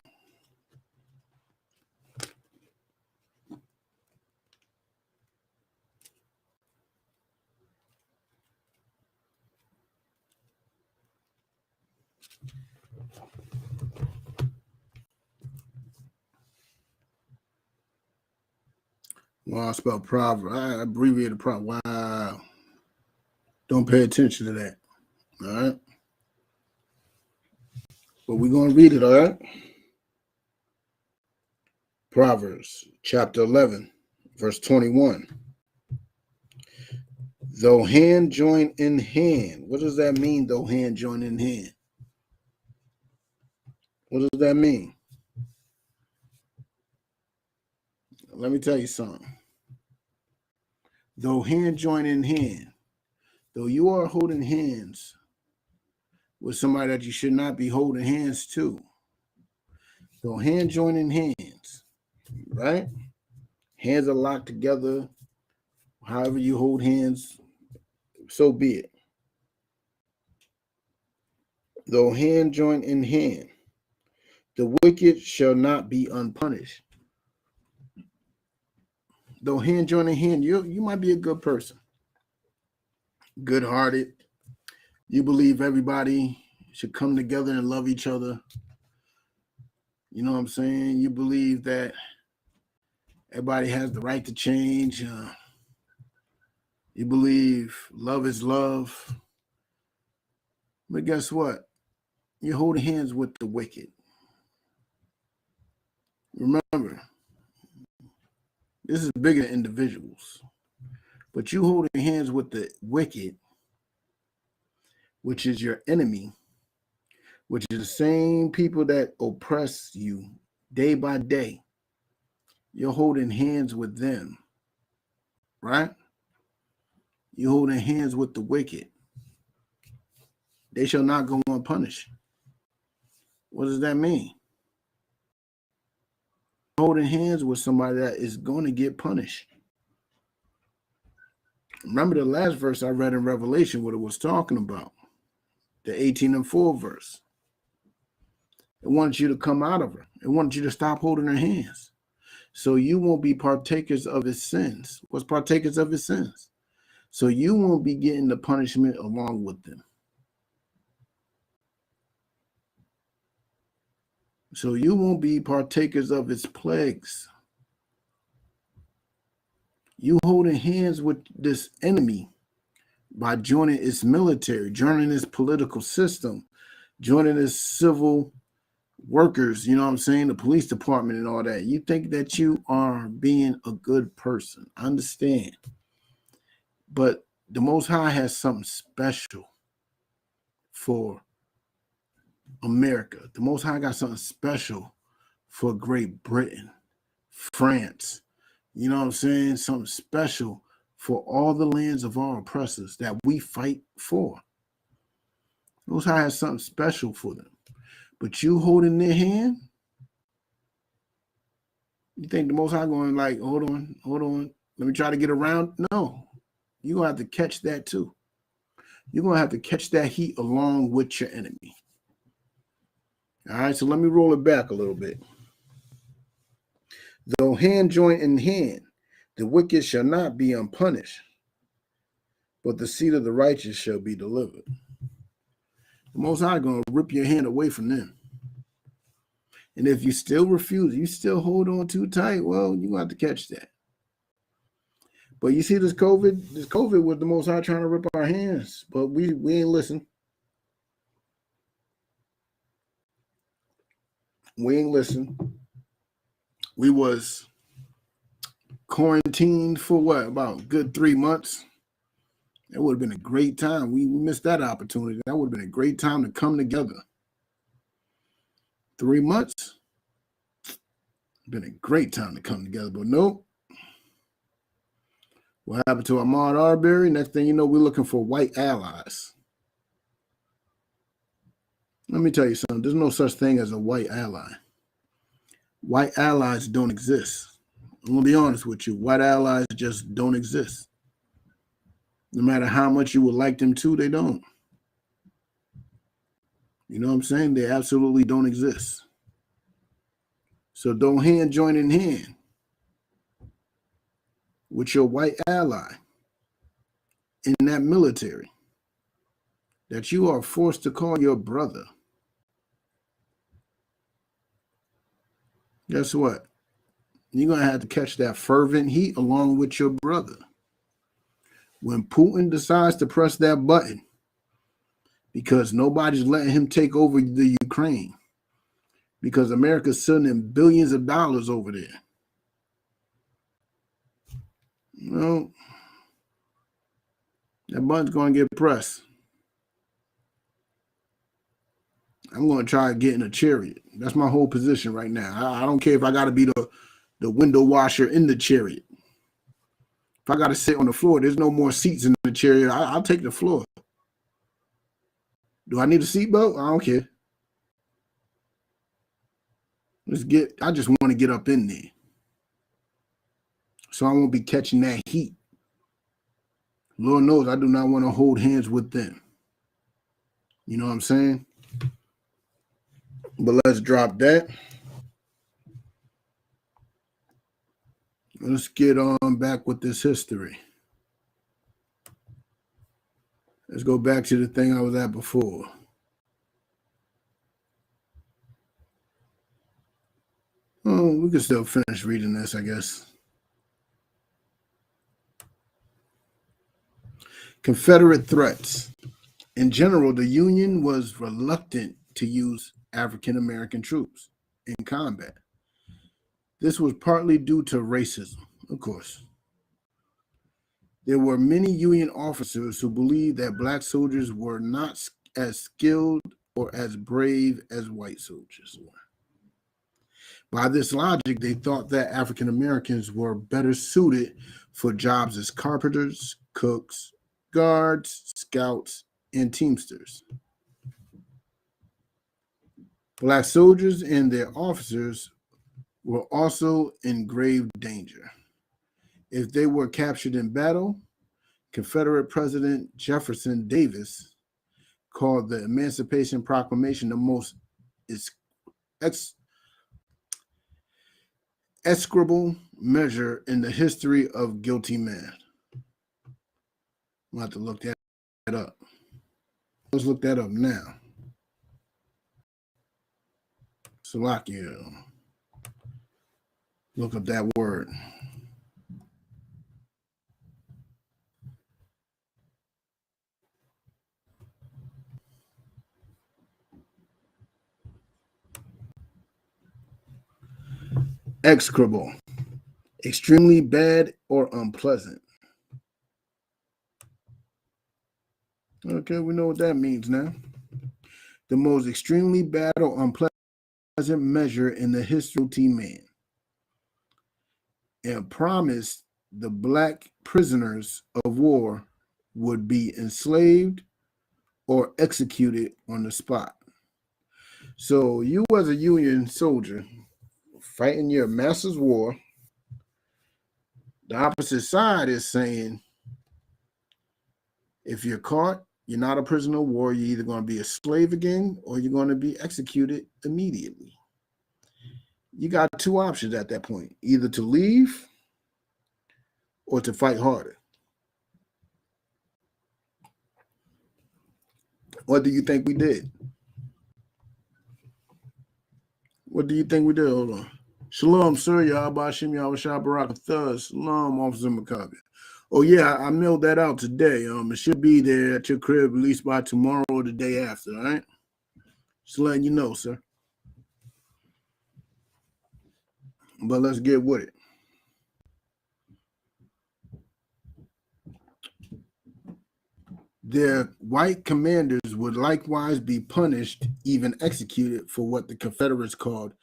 Well, I spell proverb. I abbreviated proverb. Wow. Don't pay attention to that. All right. But we're going to read it, all right? Proverbs chapter 11, verse 21. Though hand join in hand. What does that mean, though hand join in hand? What does that mean? Let me tell you something. Though hand join in hand, though you are holding hands with somebody that you should not be holding hands to, though hand join in hands, right? Hands are locked together. However you hold hands, so be it. Though hand join in hand, the wicked shall not be unpunished. Though hand join in hand, you might be a good person, good-hearted. You believe everybody should come together and love each other. You know what I'm saying? You believe that everybody has the right to change. You believe love is love. But guess what? You're holding hands with the wicked. Remember, this is bigger than individuals. But you holding hands with the wicked, which is your enemy, which is the same people that oppress you, day by day. You're holding hands with them, right? You're holding hands with the wicked. They shall not go unpunished. What does that mean? Holding hands with somebody that is going to get punished. Remember the last verse I read in Revelation, what it was talking about, the 18:4 verse. It wants you to come out of her. It wants you to stop holding her hands, so you won't be partakers of his sins. What's partakers of his sins? So you won't be getting the punishment along with them. So you won't be partakers of his plagues. You holding hands with this enemy by joining its military, joining its political system, joining its civil workers, you know what I'm saying, the police department and all that. You think that you are being a good person. I understand. But the Most High has something special for America. The Most High got something special for Great Britain, France. You know what I'm saying? Something special for all the lands of our oppressors that we fight for. The Most High has something special for them. But you holding their hand? You think the Most High going like, hold on, let me try to get around? No. You're going to have to catch that too. You're going to have to catch that heat along with your enemy. All right, so let me roll it back a little bit. Though hand joint in hand, the wicked shall not be unpunished, but the seed of the righteous shall be delivered. The Most High is going to rip your hand away from them. And if you still refuse, you still hold on too tight, well, you're going to have to catch that. But you see this COVID was the Most High trying to rip our hands, but we ain't listen. We ain't listen. We was quarantined for what, about a good 3 months. It would have been a great time. We missed that opportunity. That would have been a great time to come together. 3 months, been a great time to come together, but nope. What happened to Ahmaud Arbery? Next thing you know, we're looking for white allies. Let me tell you something. There's no such thing as a white ally. White allies don't exist. I'm going to be honest with you. White allies just don't exist. No matter how much you would like them to, they don't. You know what I'm saying? They absolutely don't exist. So don't hand join in hand with your white ally in that military that you are forced to call your brother. Guess what? You're going to have to catch that fervent heat along with your brother. When Putin decides to press that button, because nobody's letting him take over the Ukraine, because America's sending billions of dollars over there. You know, that button's going to get pressed. I'm going to try to get in a chariot. That's my whole position right now. I don't care if I got to be the window washer in the chariot. If I got to sit on the floor, there's no more seats in the chariot. I'll take the floor. Do I need a seatbelt? I don't care. I just want to get up in there, so I won't be catching that heat. Lord knows I do not want to hold hands with them. You know what I'm saying? But let's drop that. Let's get on back with this history. Let's go back to the thing I was at before. Oh, we can still finish reading this, I guess. Confederate threats. In general, the Union was reluctant to use African American troops in combat. This was partly due to racism, of course. There were many Union officers who believed that black soldiers were not as skilled or as brave as white soldiers were. By this logic, they thought that African Americans were better suited for jobs as carpenters, cooks, guards, scouts, and teamsters. Black soldiers and their officers were also in grave danger. If they were captured in battle, Confederate President Jefferson Davis called the Emancipation Proclamation the most execrable measure in the history of guilty men. We'll have to look that up. Let's look that up now. Slovakia. Look up that word. Execrable. Extremely bad or unpleasant. Okay, we know what that means now. The most extremely bad or unpleasant measure in the history of guilty man, and promised the black prisoners of war would be enslaved or executed on the spot. So you as a Union soldier fighting your master's war, the opposite side is saying, if you're caught, you're not a prisoner of war, you're either going to be a slave again or you're going to be executed immediately. You got two options at that point, either to leave or to fight harder. What do you think we did? What do you think we did? Hold on. Shalom, sir. Yahbashim Yahweh Baraka Thus. Shalom, Officer McCobbin. Oh, yeah, I mailed that out today. It should be there at your crib at least by tomorrow or the day after, all right? Just letting you know, sir. But let's get with it. Their white commanders would likewise be punished, even executed, for what the Confederates called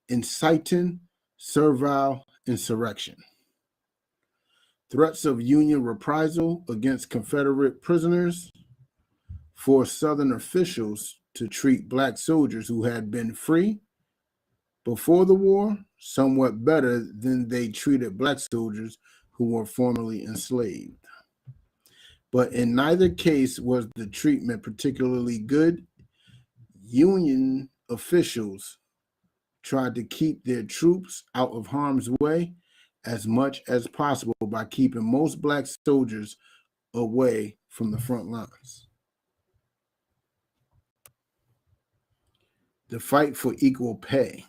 inciting servile insurrection. Threats of Union reprisal against Confederate prisoners forced Southern officials to treat black soldiers who had been free before the war somewhat better than they treated black soldiers who were formerly enslaved. But in neither case was the treatment particularly good. Union officials tried to keep their troops out of harm's way as much as possible by keeping most black soldiers away from the front lines. The fight for equal pay.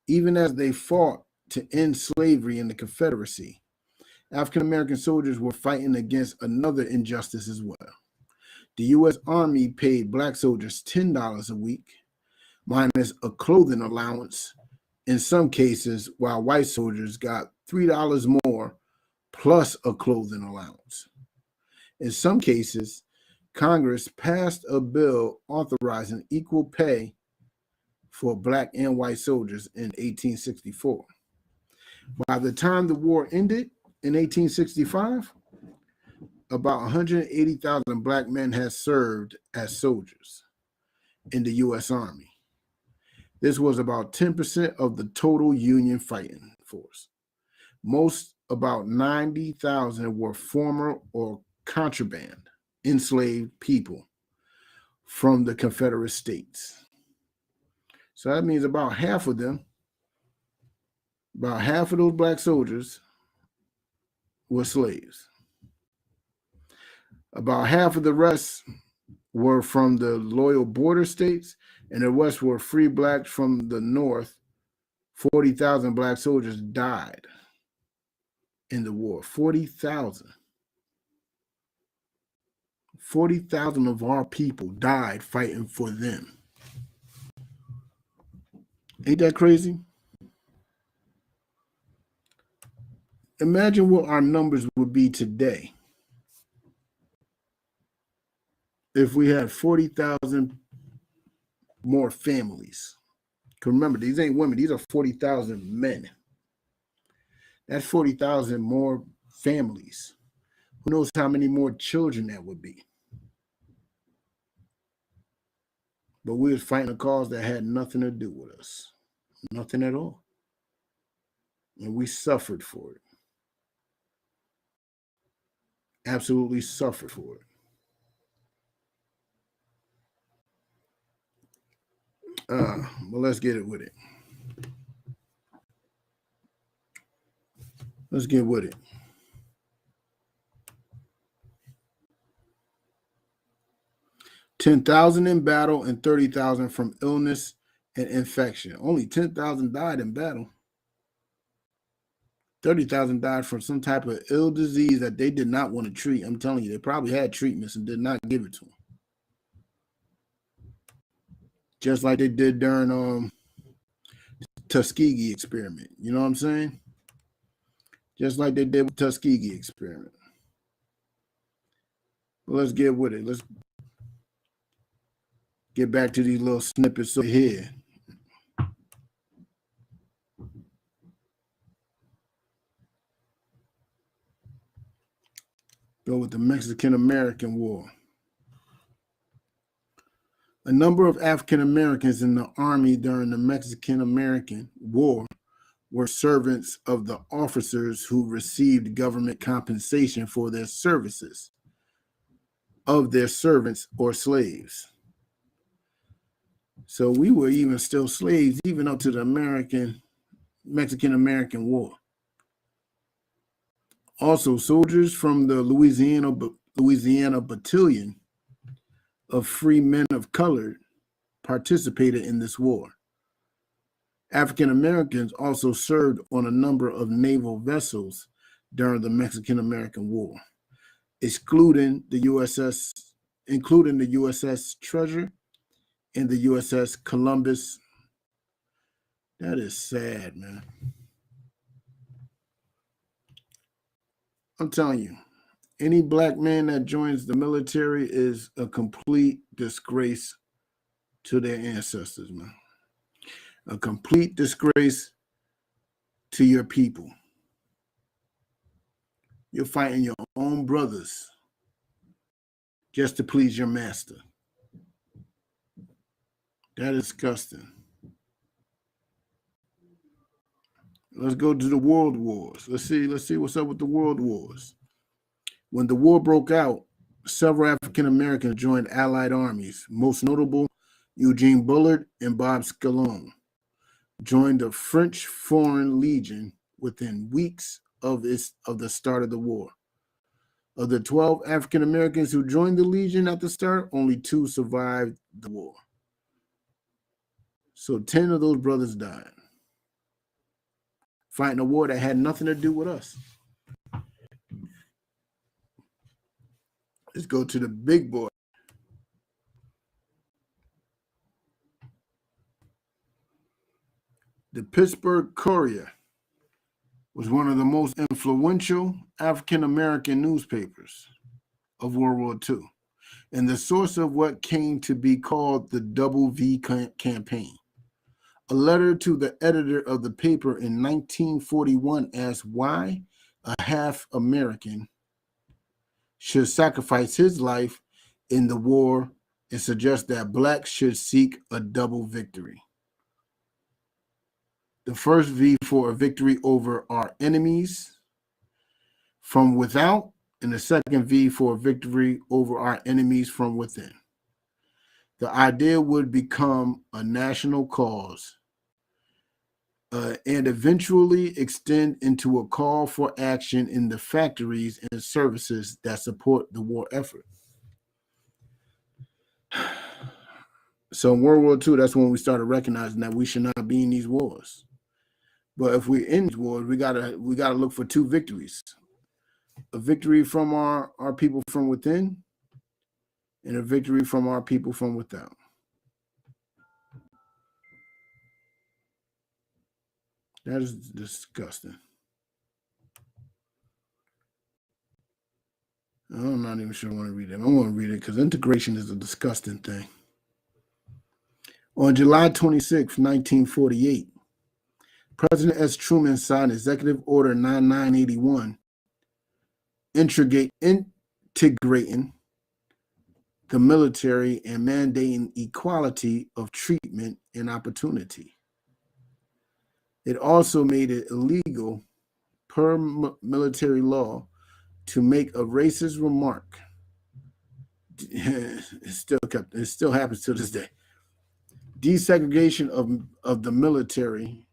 Even as they fought to end slavery in the Confederacy, African American soldiers were fighting against another injustice as well. The U.S. Army paid black soldiers $10 a week, minus a clothing allowance in some cases, while white soldiers got $3 more plus a clothing allowance. In some cases, Congress passed a bill authorizing equal pay for black and white soldiers in 1864. By the time the war ended in 1865, about 180,000 black men had served as soldiers in the U.S. Army. This was about 10% of the total Union fighting force. Most, about 90,000, were former or contraband enslaved people from the Confederate States. So that means about half of them, about half of those black soldiers were slaves. About half of the rest were from the loyal border states, and the rest were free blacks from the North. 40,000 black soldiers died in the war. 40,000. 40,000 of our people died fighting for them. Ain't that crazy? Imagine what our numbers would be today if we had 40,000 more families Because remember, these ain't women. These are 40,000 men. That's 40,000 more families. Who knows how many more children that would be? But we was fighting a cause that had nothing to do with us. Nothing at all. And we suffered for it. Absolutely suffered for it. Well, let's get it with it. Let's get with it. $10,000 in battle and 30,000 from illness and infection. Only 10,000 died in battle. 30,000 died from some type of ill disease that they did not want to treat. I'm telling you, they probably had treatments and did not give it to them. Just like they did during Tuskegee experiment. You know what I'm saying? Just like they did with Tuskegee experiment. But let's get with it. Let's get back to these little snippets over here. Go with the Mexican-American War. A number of African Americans in the Army during the Mexican-American War were servants of the officers who received government compensation for their services, of their servants or slaves. So we were even still slaves, even up to the Mexican-American War. Also, soldiers from the Louisiana Battalion of Free Men of Color participated in this war. African Americans also served on a number of naval vessels during the Mexican-American War, including the USS Treasure and the USS Columbus. That is sad, man. I'm telling you, any black man that joins the military is a complete disgrace to their ancestors, man. A complete disgrace to your people. You're fighting your own brothers just to please your master. That is disgusting. Let's go to the world wars. Let's see what's up with the world wars. When the war broke out, several African Americans joined Allied armies. Most notable, Eugene Bullard and Bob Scalone joined the French Foreign Legion within weeks of the start of the war. Of the 12 African Americans who joined the Legion at the start, only 2 survived the war. So 10 of those brothers died, fighting a war that had nothing to do with us. Let's go to the big boy. The Pittsburgh Courier was one of the most influential African-American newspapers of World War II and the source of what came to be called the Double V campaign. A letter to the editor of the paper in 1941 asked why a half American should sacrifice his life in the war and suggest that blacks should seek a double victory. The first V for a victory over our enemies from without, and the second V for a victory over our enemies from within. The idea would become a national cause and eventually extend into a call for action in the factories and services that support the war effort. So in World War II, that's when we started recognizing that we should not be in these wars. But if we're in these wars, we gotta look for 2 victories: a victory from our people from within, and a victory from our people from without. That is disgusting. I'm not even sure I want to read it. I want to read it because integration is a disgusting thing. On July 26, 1948, President S. Truman signed Executive Order 9981, integrating the military and mandating equality of treatment and opportunity. It also made it illegal per military law to make a racist remark. It still happens to this day. Desegregation of the military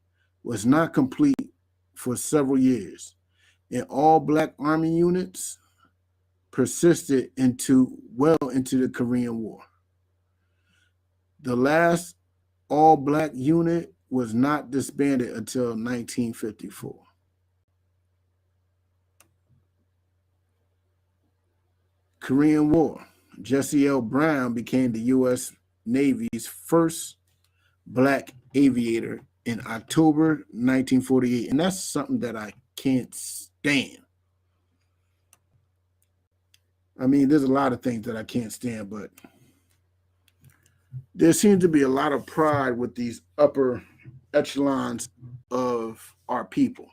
was not complete for several years, and all Black Army units persisted well into the Korean War. The last all Black unit was not disbanded until 1954. Korean War. Jesse L. Brown became the U.S. Navy's first Black aviator in October 1948, and that's something that I can't stand. I mean, there's a lot of things that I can't stand, but there seems to be a lot of pride with these upper echelons of our people.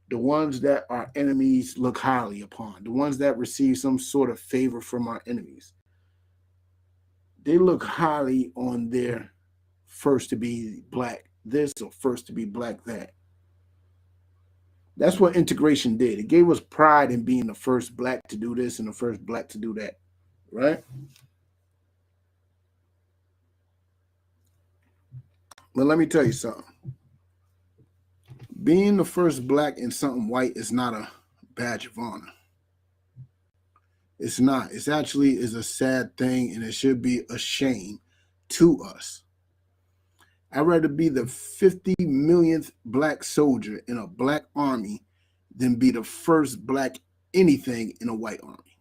The ones that our enemies look highly upon, the ones that receive some sort of favor from our enemies. They look highly on their first to be Black this or first to be Black that. That's what integration did. It gave us pride in being the first Black to do this and the first Black to do that, right? But let me tell you something. Being the first Black in something white is not a badge of honor. It's not. It's actually is a sad thing, and it should be a shame to us. I'd rather be the 50 millionth Black soldier in a Black army than be the first Black anything in a white army.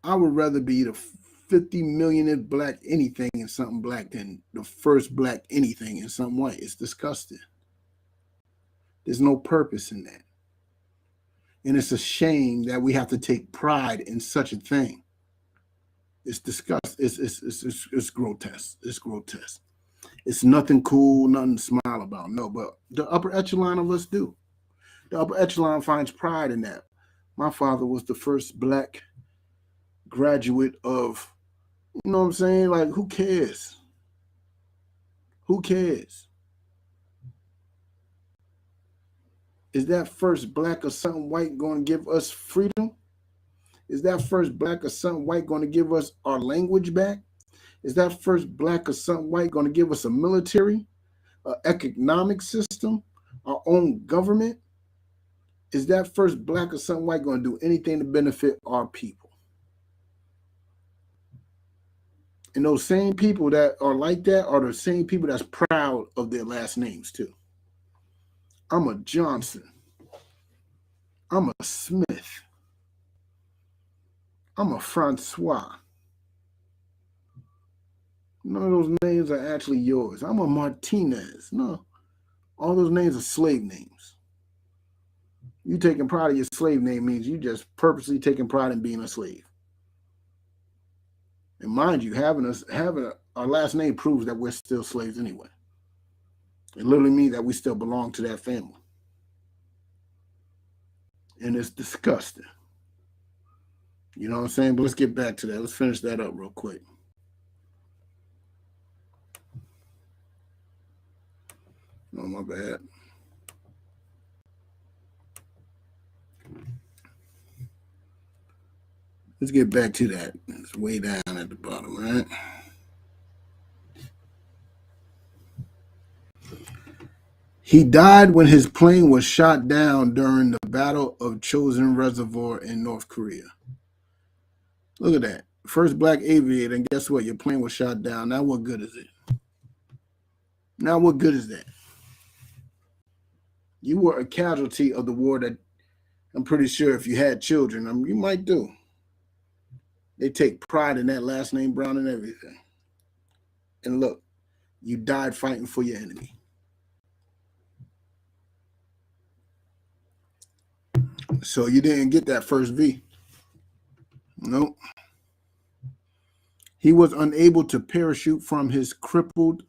I would rather be the 50 millionth Black anything in something Black than the first Black anything in something white. It's disgusting. There's no purpose in that. And it's a shame that we have to take pride in such a thing. It's disgusting. It's grotesque. It's grotesque. It's nothing cool, nothing to smile about. No, but the upper echelon of us do. The upper echelon finds pride in that. My father was the first Black graduate of, you know what I'm saying? Like, who cares? Who cares? Is that first Black or something white going to give us freedom? Is that first Black or something white going to give us our language back? Is that first Black or something white going to give us a military, an economic system, our own government? Is that first Black or something white going to do anything to benefit our people? And those same people that are like that are the same people that's proud of their last names too. I'm a Johnson. I'm a Smith. I'm a Francois. None of those names are actually yours. I'm a Martinez. No, all those names are slave names. You taking pride in your slave name means you just purposely taking pride in being a slave. And mind you, having our last name proves that we're still slaves anyway. It literally means that we still belong to that family. And it's disgusting. You know what I'm saying? But let's get back to that. Let's finish that up real quick. Oh, my bad. Let's get back to that. It's way down at the bottom, right? He died when his plane was shot down during the Battle of Chosin Reservoir in North Korea. Look at that. First Black aviator, and guess what? Your plane was shot down. Now what good is it? Now what good is that? You were a casualty of the war that I'm pretty sure if you had children, you might do. They take pride in that last name Brown and everything. And look, you died fighting for your enemy. So you didn't get that first V. Nope. He was unable to parachute from his crippled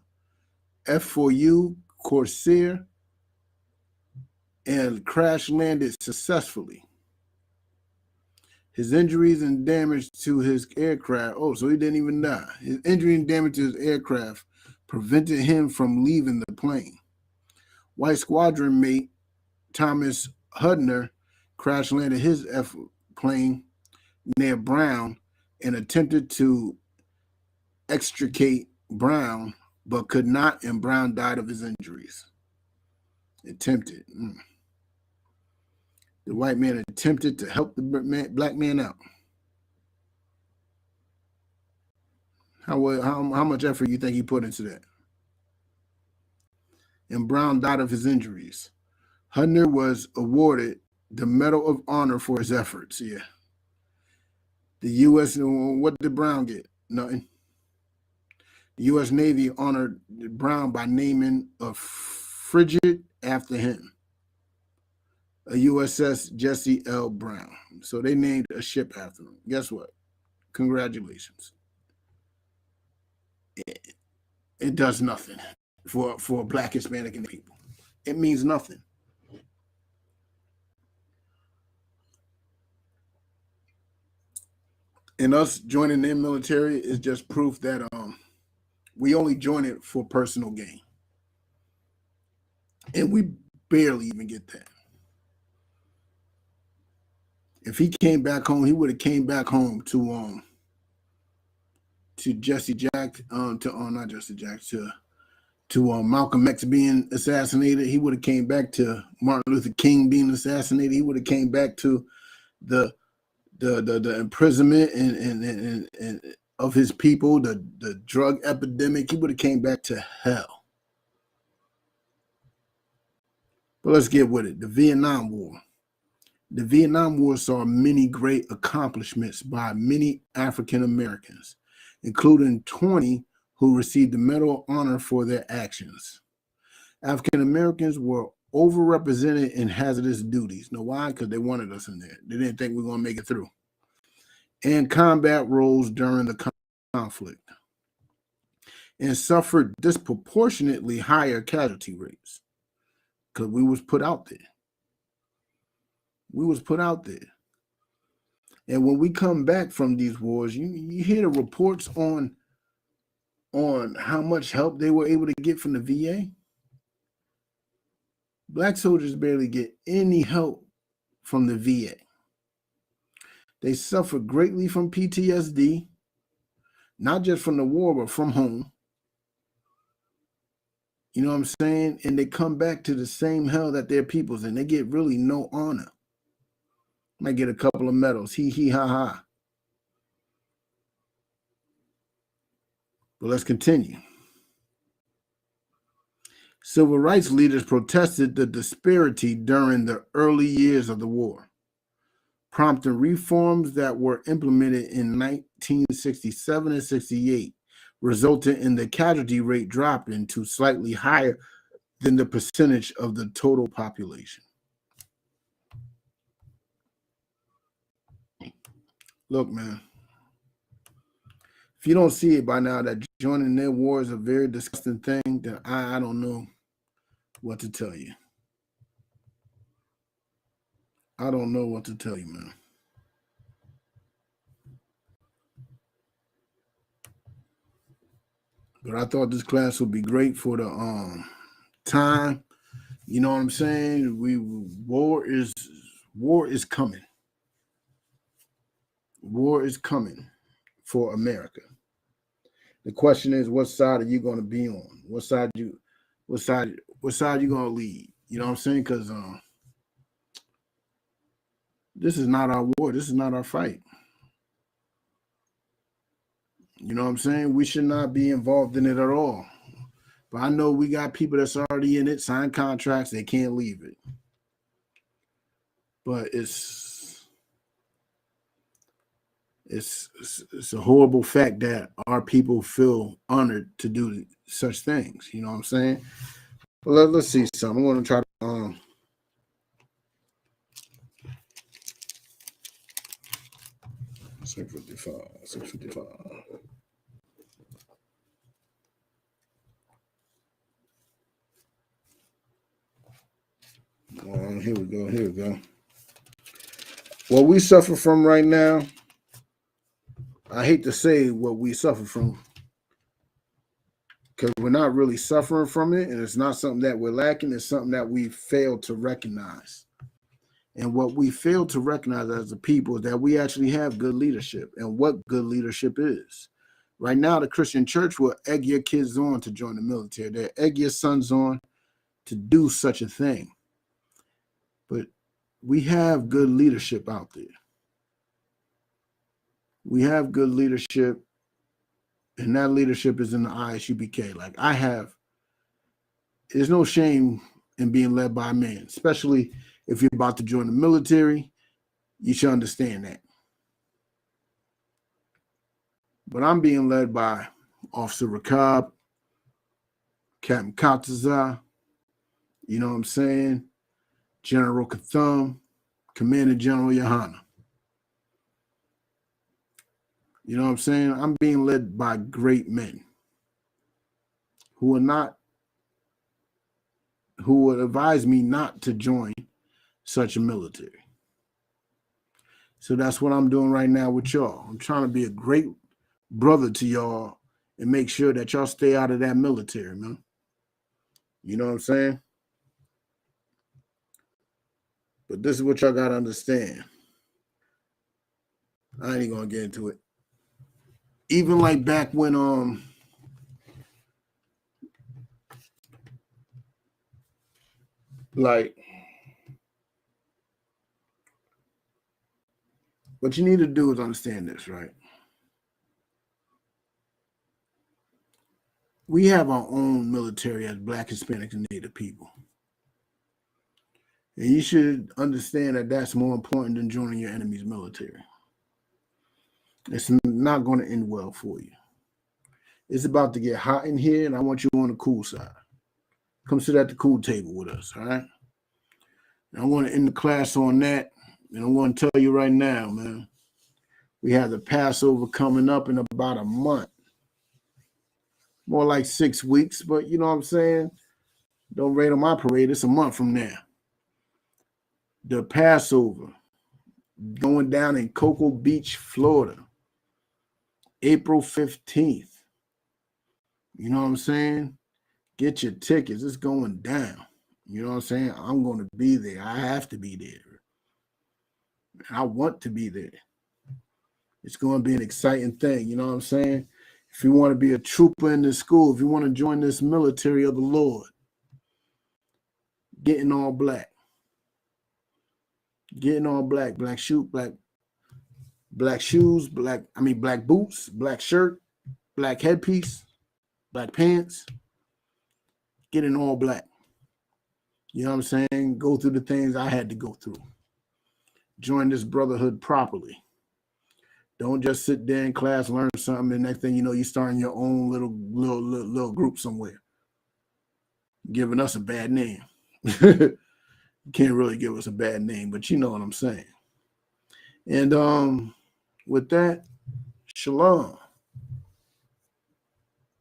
F-4U Corsair and crash landed successfully. His injuries and damage to his aircraft, so he didn't even die. His injury and damage to his aircraft prevented him from leaving the plane. White squadron mate Thomas Hudner crash landed his F-plane near Brown and attempted to extricate Brown, but could not, and Brown died of his injuries. Attempted. The white man attempted to help the black man out. How much effort you think he put into that? And Brown died of his injuries. Hudner was awarded the Medal of Honor for his efforts. Yeah. The U.S. What did Brown get? Nothing. The U.S. Navy honored Brown by naming a frigate after him, a USS Jesse L. Brown. So they named a ship after him. Guess what? Congratulations. It does nothing for Black, Hispanic, and people. It means nothing. And us joining their military is just proof that we only join it for personal gain. And we barely even get that. If he came back home, he would have came back home to Jesse Jack, not Jesse Jack, to Malcolm X being assassinated. He would have came back to Martin Luther King being assassinated. He would have came back to the imprisonment and of his people, the drug epidemic. He would have came back to hell. But let's get with it. The Vietnam War. The Vietnam War saw many great accomplishments by many African Americans, including 20 who received the Medal of Honor for their actions. African Americans were overrepresented in hazardous duties. Know why? Because they wanted us in there. They didn't think we were going to make it through. And combat roles during the conflict, and suffered disproportionately higher casualty rates because we was put out there. We was put out there. And when we come back from these wars, you hear the reports on how much help they were able to get from the VA. Black soldiers barely get any help from the VA. They suffer greatly from PTSD, not just from the war, but from home. You know what I'm saying? And they come back to the same hell that their people's in. They get really no honor. Might get a couple of medals. Hee, ha, ha. But let's continue. Civil rights leaders protested the disparity during the early years of the war, prompting reforms that were implemented in 1967 and 68, resulting in the casualty rate dropping to slightly higher than the percentage of the total population. Look, man, if you don't see it by now that joining their war is a very disgusting thing, then I don't know what to tell you. I don't know what to tell you, man. But I thought this class would be great for the time. You know what I'm saying? War is coming. War is coming for America. The question is, what side are you going to be on? What side you going to lead? You know what I'm saying? Because this is not our war. This is not our fight. You know what I'm saying? We should not be involved in it at all. But I know we got people that's already in it, signed contracts, they can't leave it. But it's a horrible fact that our people feel honored to do such things. You know what I'm saying? Well, let's see something. I'm going to try to 655. Here we go. Here we go. What we suffer from right now, I hate to say what we suffer from, because we're not really suffering from it, and it's not something that we're lacking. It's something that we fail to recognize. And what we fail to recognize as a people is that we actually have good leadership, and what good leadership is. Right now, the Christian church will egg your kids on to join the military. They'll egg your sons on to do such a thing. But we have good leadership out there. We have good leadership, and that leadership is in the ISUPK. Like I have, there's no shame in being led by a man, especially if you're about to join the military. You should understand that. But I'm being led by Officer Rakab, Captain Kataza, you know what I'm saying? General Katham, Commander General Yohana. You know what I'm saying? I'm being led by great men who would advise me not to join such a military. So that's what I'm doing right now with y'all. I'm trying to be a great brother to y'all and make sure that y'all stay out of that military, man. You know what I'm saying? But this is what y'all got to understand. I ain't going to get into it. Even like back when like what you need to do is understand this, right? We have our own military as Black, Hispanic, and Native people. And you should understand that that's more important than joining your enemy's military. It's not going to end well for you. It's about to get hot in here, and I want you on the cool side. Come sit at the cool table with us, all right? And I want to end the class on that, and I want to tell you right now, man, we have the Passover coming up in about a month. More like 6 weeks, but you know what I'm saying? Don't rain on my parade. It's a month from now. The Passover going down in Cocoa Beach, Florida, April 15th. You know what I'm saying? Get your tickets. It's going down. You know what I'm saying? I'm going to be there. I have to be there. I want to be there. It's going to be an exciting thing. You know what I'm saying? If you want to be a trooper in this school, if you want to join this military of the Lord, getting all black. Getting all black, black shoes, black boots, black shirt, black headpiece, black pants, getting all black. You know what I'm saying? Go through the things I had to go through. Join this brotherhood properly. Don't just sit there in class, learn something, and next thing you know, you're starting your own little group somewhere. Giving us a bad name. You can't really give us a bad name, but you know what I'm saying. And with that, shalom.